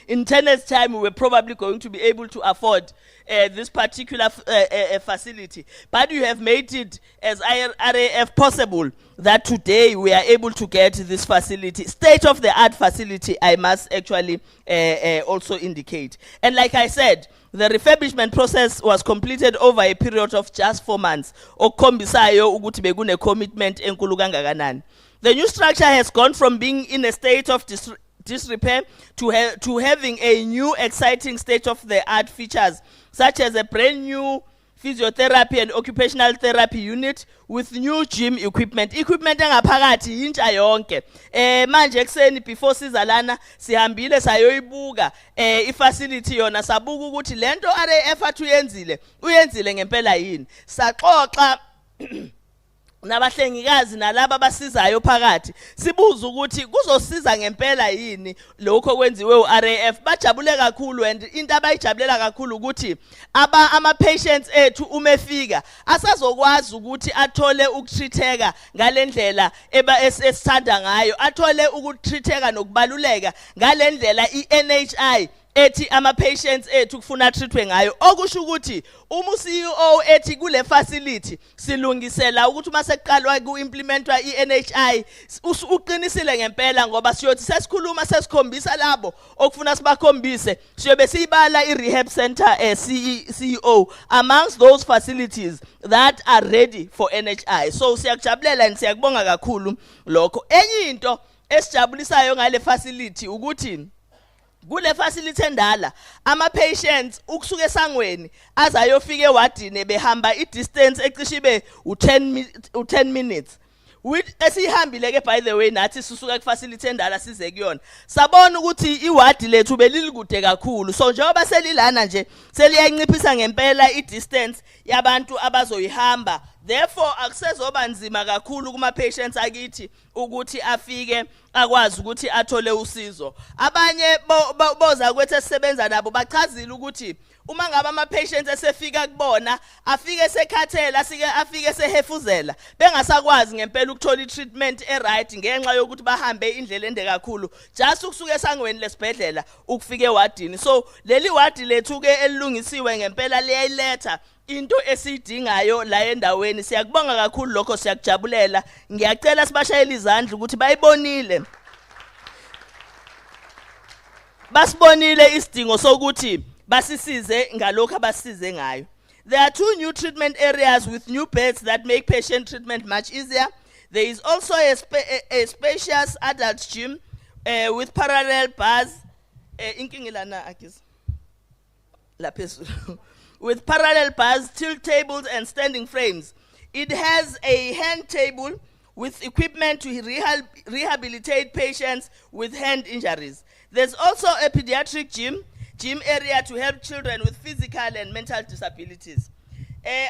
In 10 years' time, we were probably going to be able to afford this particular facility. But you have made it as RAF possible that today we are able to get this facility. State-of-the-art facility, I must actually also indicate. And like I said, the refurbishment process was completed over a period of just 4 months. Okombisayo ukuthi bekune commitment enkulu kangakanani. The new structure has gone from being in a state of disrepair to having a new exciting state-of-the-art features, such as a brand new physiotherapy and occupational therapy unit with new gym equipment. Equipment engaphakathi intsha yonke. Manje ekseni before sizalana sihambile sayoyibuka ifacility yona sabuka ukuthi lento RAF athu uyenzile ngempela yini. Saxoxa nabahlengikazi nalabo abasizayo phakathi sibuza ukuthi kuzosiza ngempela yini lokho kwenziwe uRAF. Bajabule kakhulu, and into abayijabulela kakhulu ukuthi ama patients ethu umefika asazokwazi ukuthi athole ukutreateka ngalendlela esithanda ngayo, athole ukutreateka nokubaluleka ngalendlela iNHI ethi ama patients ethu kufuna treatwe ngayo. Okusho ukuthi CEO ethi kule facility silungisela ukuthi uma sekuqalwa ku-implementwa iNHI uqinisile ngempela, ngoba siyothi sesikhuluma sesikhombisa labo okufuna sibakhombise siyobe siyibala i-rehab center CEO amongst those facilities that are ready for NHI. So siyakujabulela and siyakubonga kakhulu lokho. Enye into esijabulisayo ngale facility ukuthi kule facility endala ama patients ukusuka esangweni azayofika ewadini behamba i-distance ecishibe u10 minutes. Esihambile ke by the way nathi sisuka ku-facility endala size kuyona sabona ukuthi iwadi lethu belilikude kakhulu, so njengoba selilana nje seliyanciphisa ngempela i-distance yabantu abazoyihamba. Therefore akusezoba nzima kakhulu kuma patients akithi ukuthi afike akwazi ukuthi athole usizo. Abanye boza kwethu esisebenza nabo bachazile ukuthi uma ngaba ama patients esefika kubona afike sekhathela afike sehefuzela bengasakwazi ngempela ukuthola i-treatment e-right ngenxa yokuthi bahambe indlela ende kakhulu just ukusuka esangweni lesibhedlela ukufika ewadini. So leli wadi lethu ke elungisiwe ngempela liyayiletha into esiyidingayo la endaweni. Siyakubonga kakhulu lokho, siyakujabulela. Ngiyacela sibashayele izandla ukuthi bayibonile basibonile isidingo sokuthi basisize ngalokho abasize ngayo. There are 2 new treatment areas with new beds that make patient treatment much easier. There is also a spacious adult gym with parallel bars with parallel bars, tilt tables and standing frames. It has a hand table with equipment to rehabilitate patients with hand injuries. There's also a pediatric gym area to help children with physical and mental disabilities.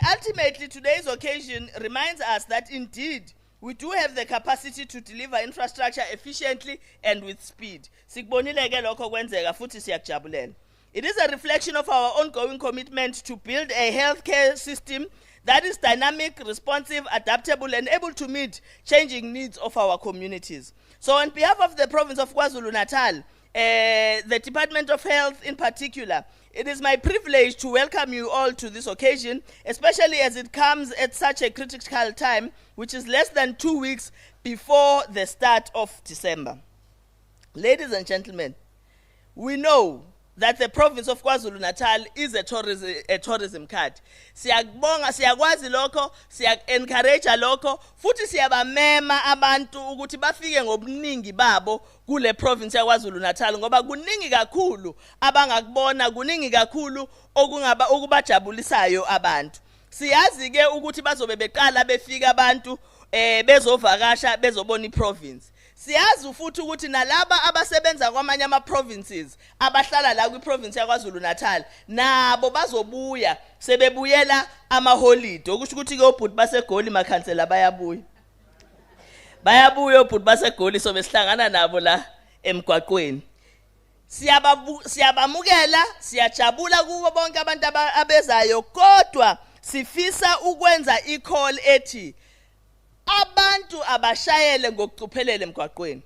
Ultimately, today's occasion reminds us that indeed we do have the capacity to deliver infrastructure efficiently and with speed. Sikubonile ke lokho kwenzeka futhi siyakujabulela. It is a reflection of our ongoing commitment to build a healthcare system that is dynamic, responsive, adaptable, and able to meet changing needs of our communities. So on behalf of the province of KwaZulu-Natal, the Department of Health in particular, it is my privilege to welcome you all to this occasion, especially as it comes at such a critical time, which is less than 2 weeks before the start of December. Ladies and gentlemen, we know that the province of KwaZulu-Natal is a tourism card. Siyakubonga, siyakwazi lokho, siyak-encourage lokho, futhi siyabamema abantu ukuthi bafike ngobuningi babo kule province ya KwaZulu-Natal ngoba kuningi kakhulu abangakubona, kuningi kakhulu okubajabulisayo abantu. Siyazi ke ukuthi bazobe beqala befika abantu bezovakasha bezobona iprovince. Siyazi futhi ukuthi nalaba abasebenza kwamanye ama-provinces abahlala la kwi-province yaKwaZulu-Natal nabo bazobuya sebebuyela amaholide okusho ukuthi ke obhuti baseGoli makhansela bayabuya obhuti baseGoli so besihlangana nabo la emgwaqweni. Siyabamukela, siyajabula kubo bonke abantu abezayo, kodwa sifisa ukwenza i-call ethi abantu abashayele ngokucuphelele emgwaqweni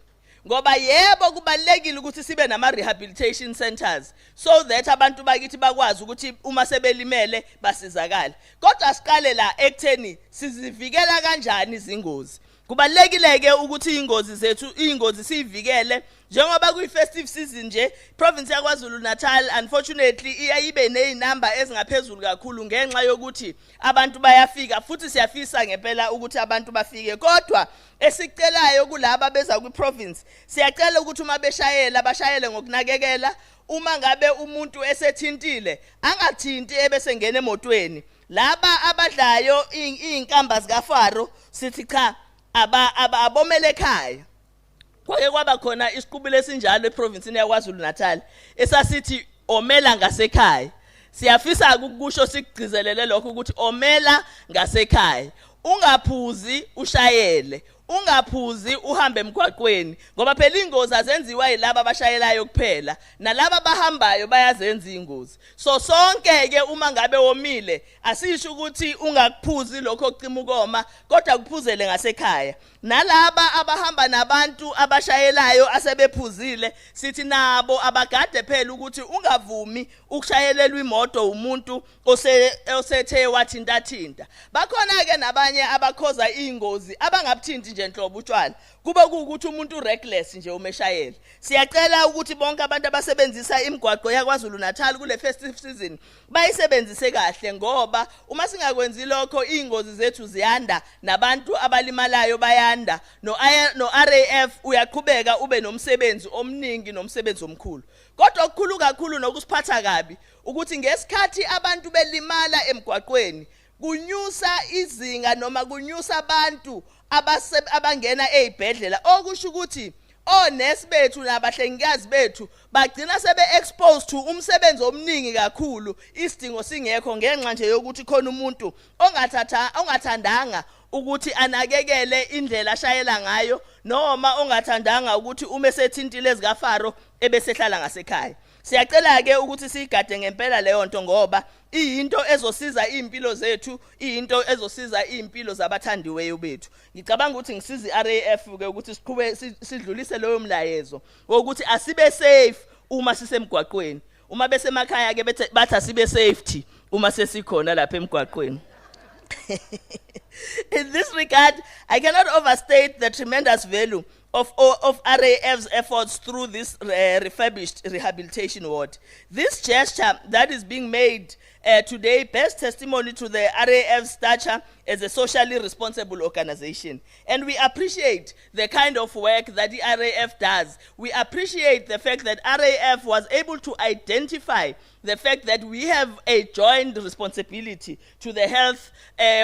ngoba yebo kubalekile ukuthi sibe nama rehabilitation centers so that abantu bakithi bakwazi ukuthi uma sebelimele basizakala, kodwa siqale la ekutheni sizivikela kanjani izingozi. Kubalekile ke ukuthi ingozi sivikele njengoba kuyi-festive season nje. Province yaKwaZulu-Natal unfortunately iyayibe nezinamba ezingaphezulu kakhulu ngenxa yokuthi abantu bayafika futhi siyafisa ngempela ukuthi abantu bafike, kodwa esicelayo kulabo beza kwi-province siyacela ukuthi uma beshayela bashayele ngokunakekela. Uma ngabe umuntu esethintile angathinti ebese ngene emotweni. Laba abadlayo izinkamba zikaFaro sithi cha abomele ekhaya. Kwake kwaba khona isiqubule esinjalo eprovinsini yaKwaZulu-Natal esasithi omela ngasekhaya. Siyafisa ukusho sikugcizelele lokho ukuthi omela ngasekhaya, ungaphuzi ushayele, ungaphuzi uhambe emgwaqweni ngoba phela ingozi azenziwa yilabo abashayelayo kuphela, nalabo bahambayo bayazenza ingozi. So sonke ke uma ngabe womile asisho ukuthi ungakuphuzi lokho ocima ukoma, kodwa kuphuzele ngasekhaya. Nalaba abahamba nabantu abashayelayo asebephuzile sithi nabo abagade phela ukuthi ungavumi ukushayelelwa imoto umuntu osethe wathintathinta. Bakhona ke nabanye abakhoza ingozi abangabuthinti nje nhlobo utshwala kube kuukuthi umuntu reckless nje umeshayela. Siyacela ukuthi bonke abantu abasebenzisa imigwaqo yaKwaZulu-Natal kule festive season bayisebenzise kahle ngoba uma singakwenzi lokho ingozi zethu ziyanda nabantu abalimalayo bayanda. No RAF uyaqhubeka ube nomsebenzi omningi nomsebenzi omkhulu, kodwa okukhulu kakhulu nokusiphatha kabi ukuthi ngesikhathi abantu belimala emgwaqweni kunyusa izinga noma kunyusa abantu abangena ezibhedlela, okusho ukuthi onesi bethu nabahlengikazi bethu bagcina sebe exposed to umsebenzi omningi kakhulu isidingo singekho ngenxa nje yokuthi khona umuntu ongathandanga ukuthi anakekele indlela ashayela ngayo noma ongathandanga ukuthi uma sethintile ezikaFaro ebesehlala ngasekhaya. Siyacela ke ukuthi sigade ngempela leyo nto ngoba iyinto ezosiza impilo zethu, iyinto ezosiza impilo zabathandiweyo bethu. Ngicabanga ukuthi ngisiza iRAF ke ukuthi siqhube sidlulise leyo mlayezo ukuthi asibe safe uma sisemgwaqweni. Uma besemakhaya ke bathi asibe safety uma sesikhona lapha emgwaqweni. In this regard, I cannot overstate the tremendous value of RAF's efforts through this refurbished rehabilitation ward. This gesture that is being made today bears testimony to the RAF's stature as a socially responsible organization. And we appreciate the kind of work that the RAF does. We appreciate the fact that RAF was able to identify the fact that we have a joint responsibility to the health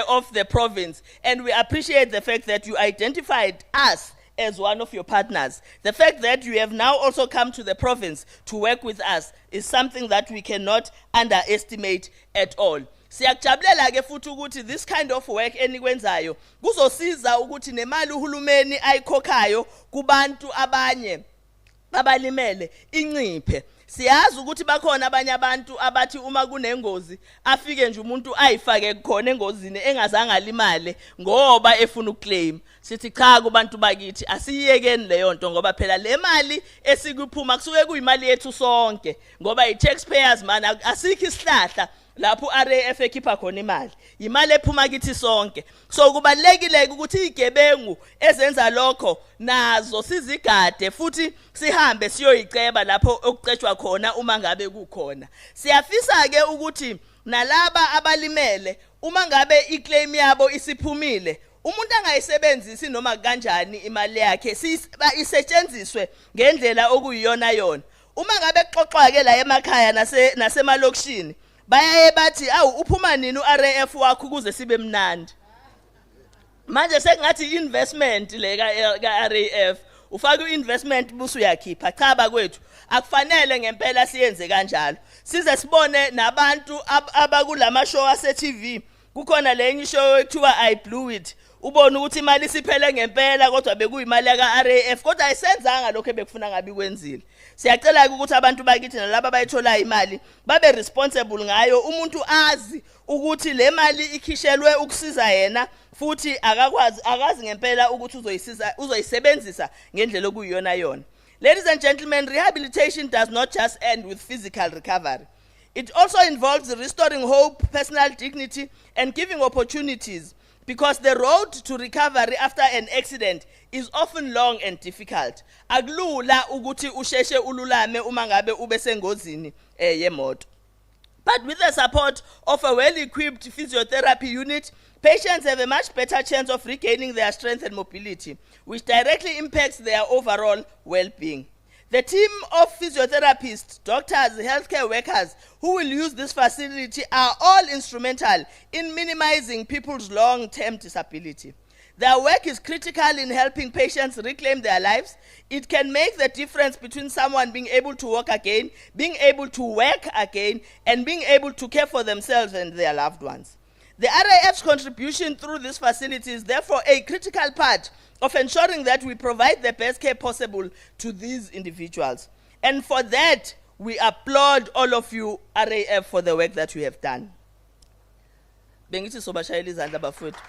of the province. And we appreciate the fact that you identified us as one of your partners. The fact that you have now also come to the province to work with us is something that we cannot underestimate at all. Siyakujabulela ke futhi ukuthi this kind of work enikwenzayo kuzosiza ukuthi nemali uhulumeni ayikhokhayo kubantu abanye abalimele inciphe. Siyazi ukuthi bakhona abanye abantu abathi uma kunengozi afike nje umuntu ayifake khona engozini engazange alimale ngoba efuna ukuclaim. Sithi cha kubantu bakithi asiyekeni leyo nto ngoba phela le mali esikuphuma kusuke kuyimali yethu sonke ngoba i-taxpayers man asikho isihlahla lapho RAF ekhipha khona imali ephuma kithi sonke. So kubalekile ukuthi igebengu ezenza lokho nazo sizigade futhi sihambe siyoyiceba lapho okucetshwa khona uma ngabe kukhona. Siyafisa ke ukuthi nalaba abalimele uma ngabe iclaim yabo isiphumile umuntu angayisebenzisi noma kanjani imali yakhe isetshenziswe ngendlela okuyiyona yona. Uma ngabe xoxwa ke la emakhaya nasemalokishini bayaye bathi awu uphuma nini uRAF wakho kuze sibe mnandi. Manje sekungathi investment le ka RAF ufaka investment busu yakhipha cha bakwethu akufanele ngempela siyenze kanjalo. Size sibone nabantu abakulama show ase TV kukhona lenye show ekuthiwa I blew it. Ubona ukuthi imali siphele ngempela kodwa bekuyimali ka RAF kodwa ayisenzanga lokho ebekufuna ngabe kwenzile. Siyacela ukuthi abantu bakithi nalabo abayithola imali babe responsible ngayo. Umuntu azi ukuthi le mali ikhishelwe ukusiza yena futhi akazi ngempela ukuthi uzoyisebenzisa ngendlela okuyiyona yona. Ladies and gentlemen, rehabilitation does not just end with physical recovery. It also involves restoring hope, personal dignity, and giving opportunities, because the road to recovery after an accident is often long and difficult. Akulula ukuthi usheshe ululame uma ngabe ube sengozini yemoto. But with the support of a well-equipped physiotherapy unit, patients have a much better chance of regaining their strength and mobility, which directly impacts their overall well-being. The team of physiotherapists, doctors, healthcare workers who will use this facility are all instrumental in minimizing people's long-term disability. Their work is critical in helping patients reclaim their lives. It can make the difference between someone being able to walk again, being able to work again, and being able to care for themselves and their loved ones. The RAF's contribution through this facility is therefore a critical part of ensuring that we provide the best care possible to these individuals. And for that, we applaud all of you, RAF, for the work that you have done. Bengithi sobashayela izandla bafowethu.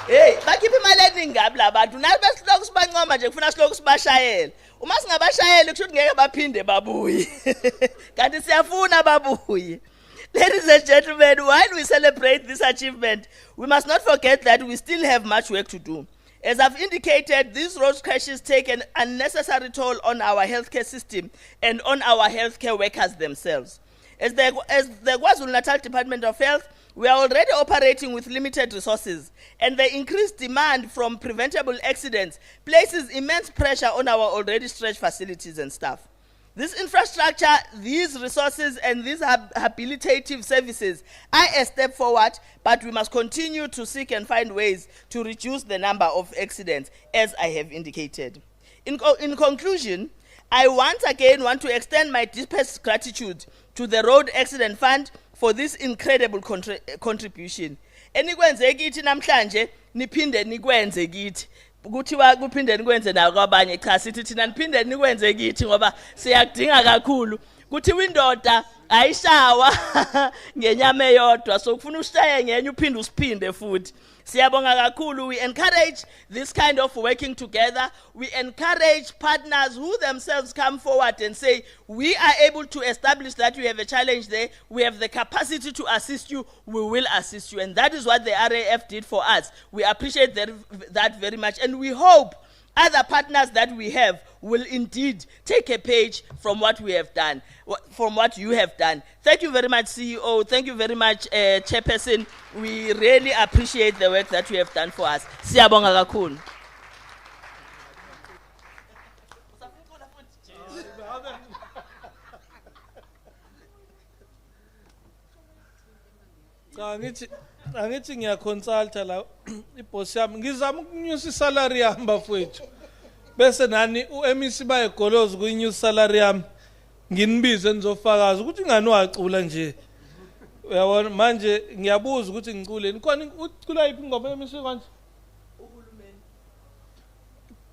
Hey, bakhipha imali eningi ngabi labantu. Nathi besihloko sibancoma nje kufuna sihloko sibashayela. Uma singabashayeli kusho ngeke baphinde babuye. Kanti siyafuna babuye. Ladies and gentlemen, while we celebrate this achievement, we must not forget that we still have much work to do. As I've indicated, these road crashes take an unnecessary toll on our healthcare system and on our healthcare workers themselves. As the KwaZulu-Natal Department of Health, we are already operating with limited resources, and the increased demand from preventable accidents places immense pressure on our already stretched facilities and staff. This infrastructure, these resources, and these habilitative services are a step forward, but we must continue to seek and find ways to reduce the number of accidents, as I have indicated. In conclusion, I once again want to extend my deepest gratitude to the Road Accident Fund for this incredible contribution. Enikwenze kithi namhlanje, niphinde nikwenze kithi. kuthiwa kuphinde nikwenze nayo kwabanye cha sithi thina niphinde nikwenze kithi ngoba siyakudinga kakhulu kuthiwa indoda ayishawa ngenyama eyodwa so kufuna ushaye ngenye uphinde usiphinde futhi siyabonga kakhulu. We encourage this kind of working together. We encourage partners who themselves come forward and say we are able to establish that we have a challenge there, we have the capacity to assist you, we will assist you, and that is what the RAF did for us. We appreciate that very much, and we hope other partners that we have will indeed take a page from what we have done, from what you have done. Thank you very much, CEO. Thank you very much, Chairperson. We really appreciate the work that you have done for us. Siyabonga kakhulu. Angithi ngiyaconsulta la iboss yami ngizama ukunyusa isalary yami bafowethu bese nani uMC bayegoloza ukunyusa salary yami nginibize nizofakaza ukuthi ngani wacula nje uyabona manje ngiyabuza ukuthi ngicule nikhona ucula iphi ingoma eMC kanje uhulumeni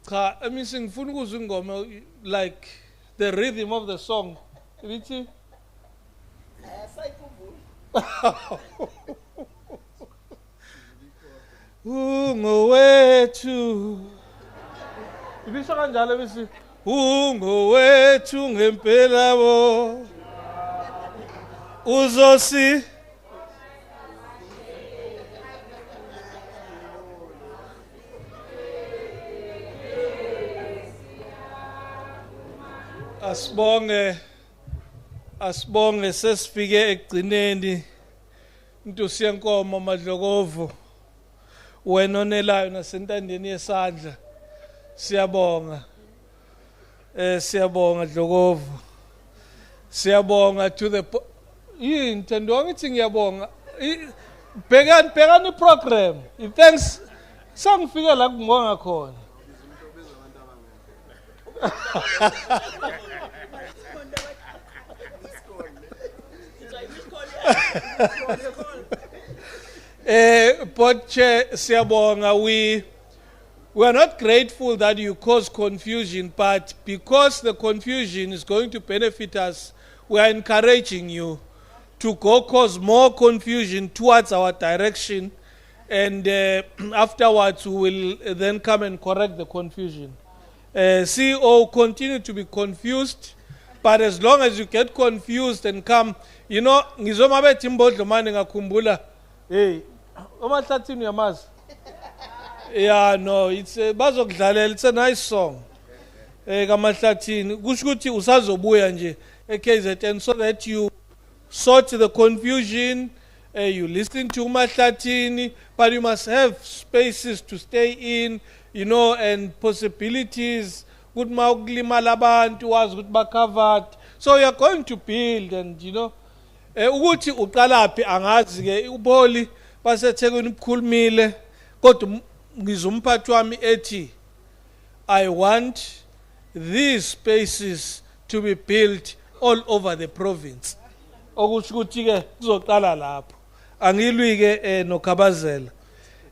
cha eMC ngifuna ukuzwa ingoma like the rhythm of the song ibithi Ungowethu ibisho kanjalo bese ungowethu ngempela bo uzosi asibonge sesifike egcineni Nkosi yenkomo Madlokovu wena onelayo nasentandeni yesandla siyabonga siyabonga Dlokovu siyabonga to the intendo ngithi ngiyabonga bhekani program thanks sangifike la kungonga khona But siyabonga, we are not grateful that you cause confusion, but because the confusion is going to benefit us, we are encouraging you to go cause more confusion towards our direction, and afterwards we will then come and correct the confusion. CEO, continue to be confused, but as long as you get confused and come, you know, ngizoma timbodlo mane ngakhumbula, hey, omahlathini uyamazi? Yeah, no, it's bazokudlalela, it's a nice song. Kamahlathini, kusho ukuthi usazobuya nje eKZN so that you sort the confusion, you listen to Mahlathini, but you must have spaces to stay in, you know, and possibilities. Good mawukulimala abantu wazi ukuthi ba-covered. So you are going to build, and you know, ukuthi uqalaphi angazi ke uboli baseThekwini ubukhulumile kodwa ngizumphathi wami ethi I want these spaces to be built all over the province. Okusho ukuthi ke kuzoqala lapho. Angilwi ke noKhabazela.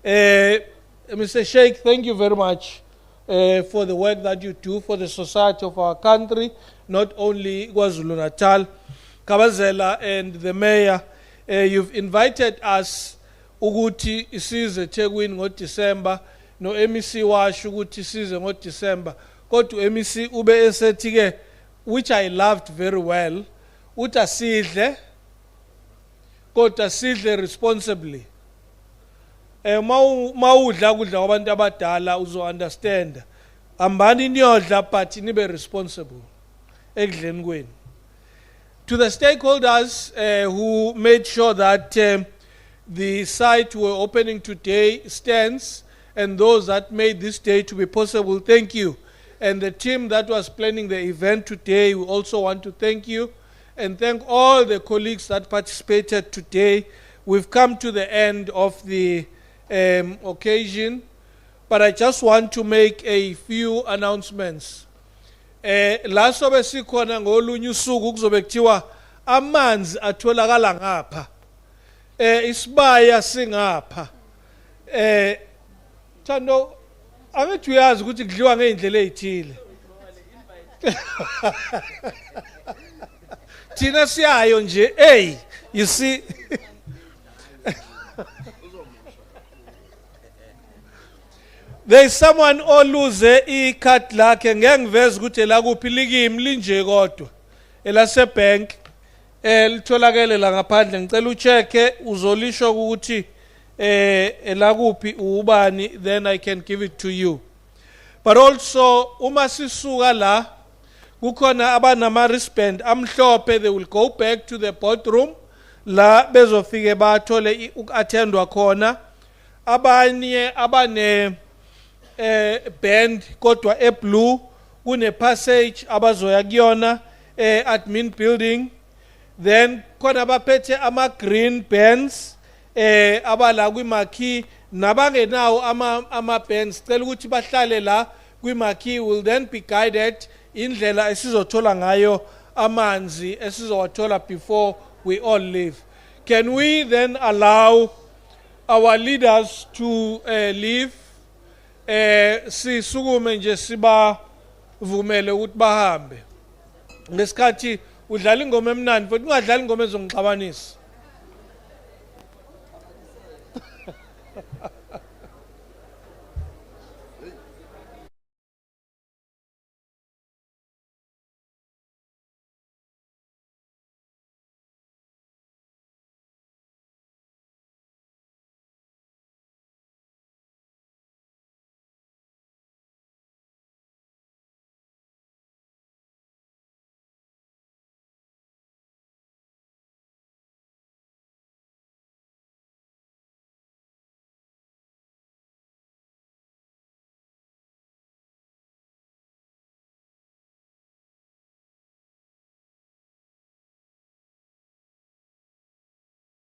Mr. Sheikh, thank you very much for the work that you do for the society of our country, not only KwaZulu-Natal. Khabazela and the mayor, you've invited us ukuthi isize eThekwini ngoDecember, no MEC washo ukuthi isize ngoDecember. Kodwa MEC ube esethi ke, which I loved very well, uthi asidle kodwa sidle responsibly. Mawudla kudla kwabantu abadala uzo understand. Ambani niyodla but nibe responsible ekudleni kwenu. To the stakeholders who made sure that the site we're opening today stands, and those that made this day to be possible, thank you. And the team that was planning the event today, we also want to thank you. And thank all the colleagues that participated today. We've come to the end of the occasion, but I just want to make a few announcements. La sobe sikhona ngolunye usuku kuzobe kuthiwa amanzi atholakala ngapha. Isibaya singapha. Thando Angithi uyazi ukuthi kudliwa ngeindlela ezithile. Thina siyayo nje, hey, you see. There is someone oluze I-card lakhe ngeke ngiveze ukuthi la kuphi likimi linje kodwa. Elase bank litholakele la ngaphandle ngicela uchecke uzolisho ukuthi la kuphi ubani, then I can give it to you. But also uma sisuka la kukhona abanama wristband amhlophe, they will go back to the boardroom la bezofike bathole ukattendwa khona. Abanye abane band kodwa blue kune passage abazoya kuyona admin building. Then khona baphethe ama green bands abala kwimarquee nabangenawo ama bands cela ukuthi bahlale la kwimarquee, will then be guided indlela esizothola ngayo amanzi esizowathola before we all leave. Can we then allow our leaders to leave? Sisukume nje siba vumele ukuthi bahambe. Ngesikhathi udlala ingoma emnandi futhi ungadlala ingoma ezongixabanisa.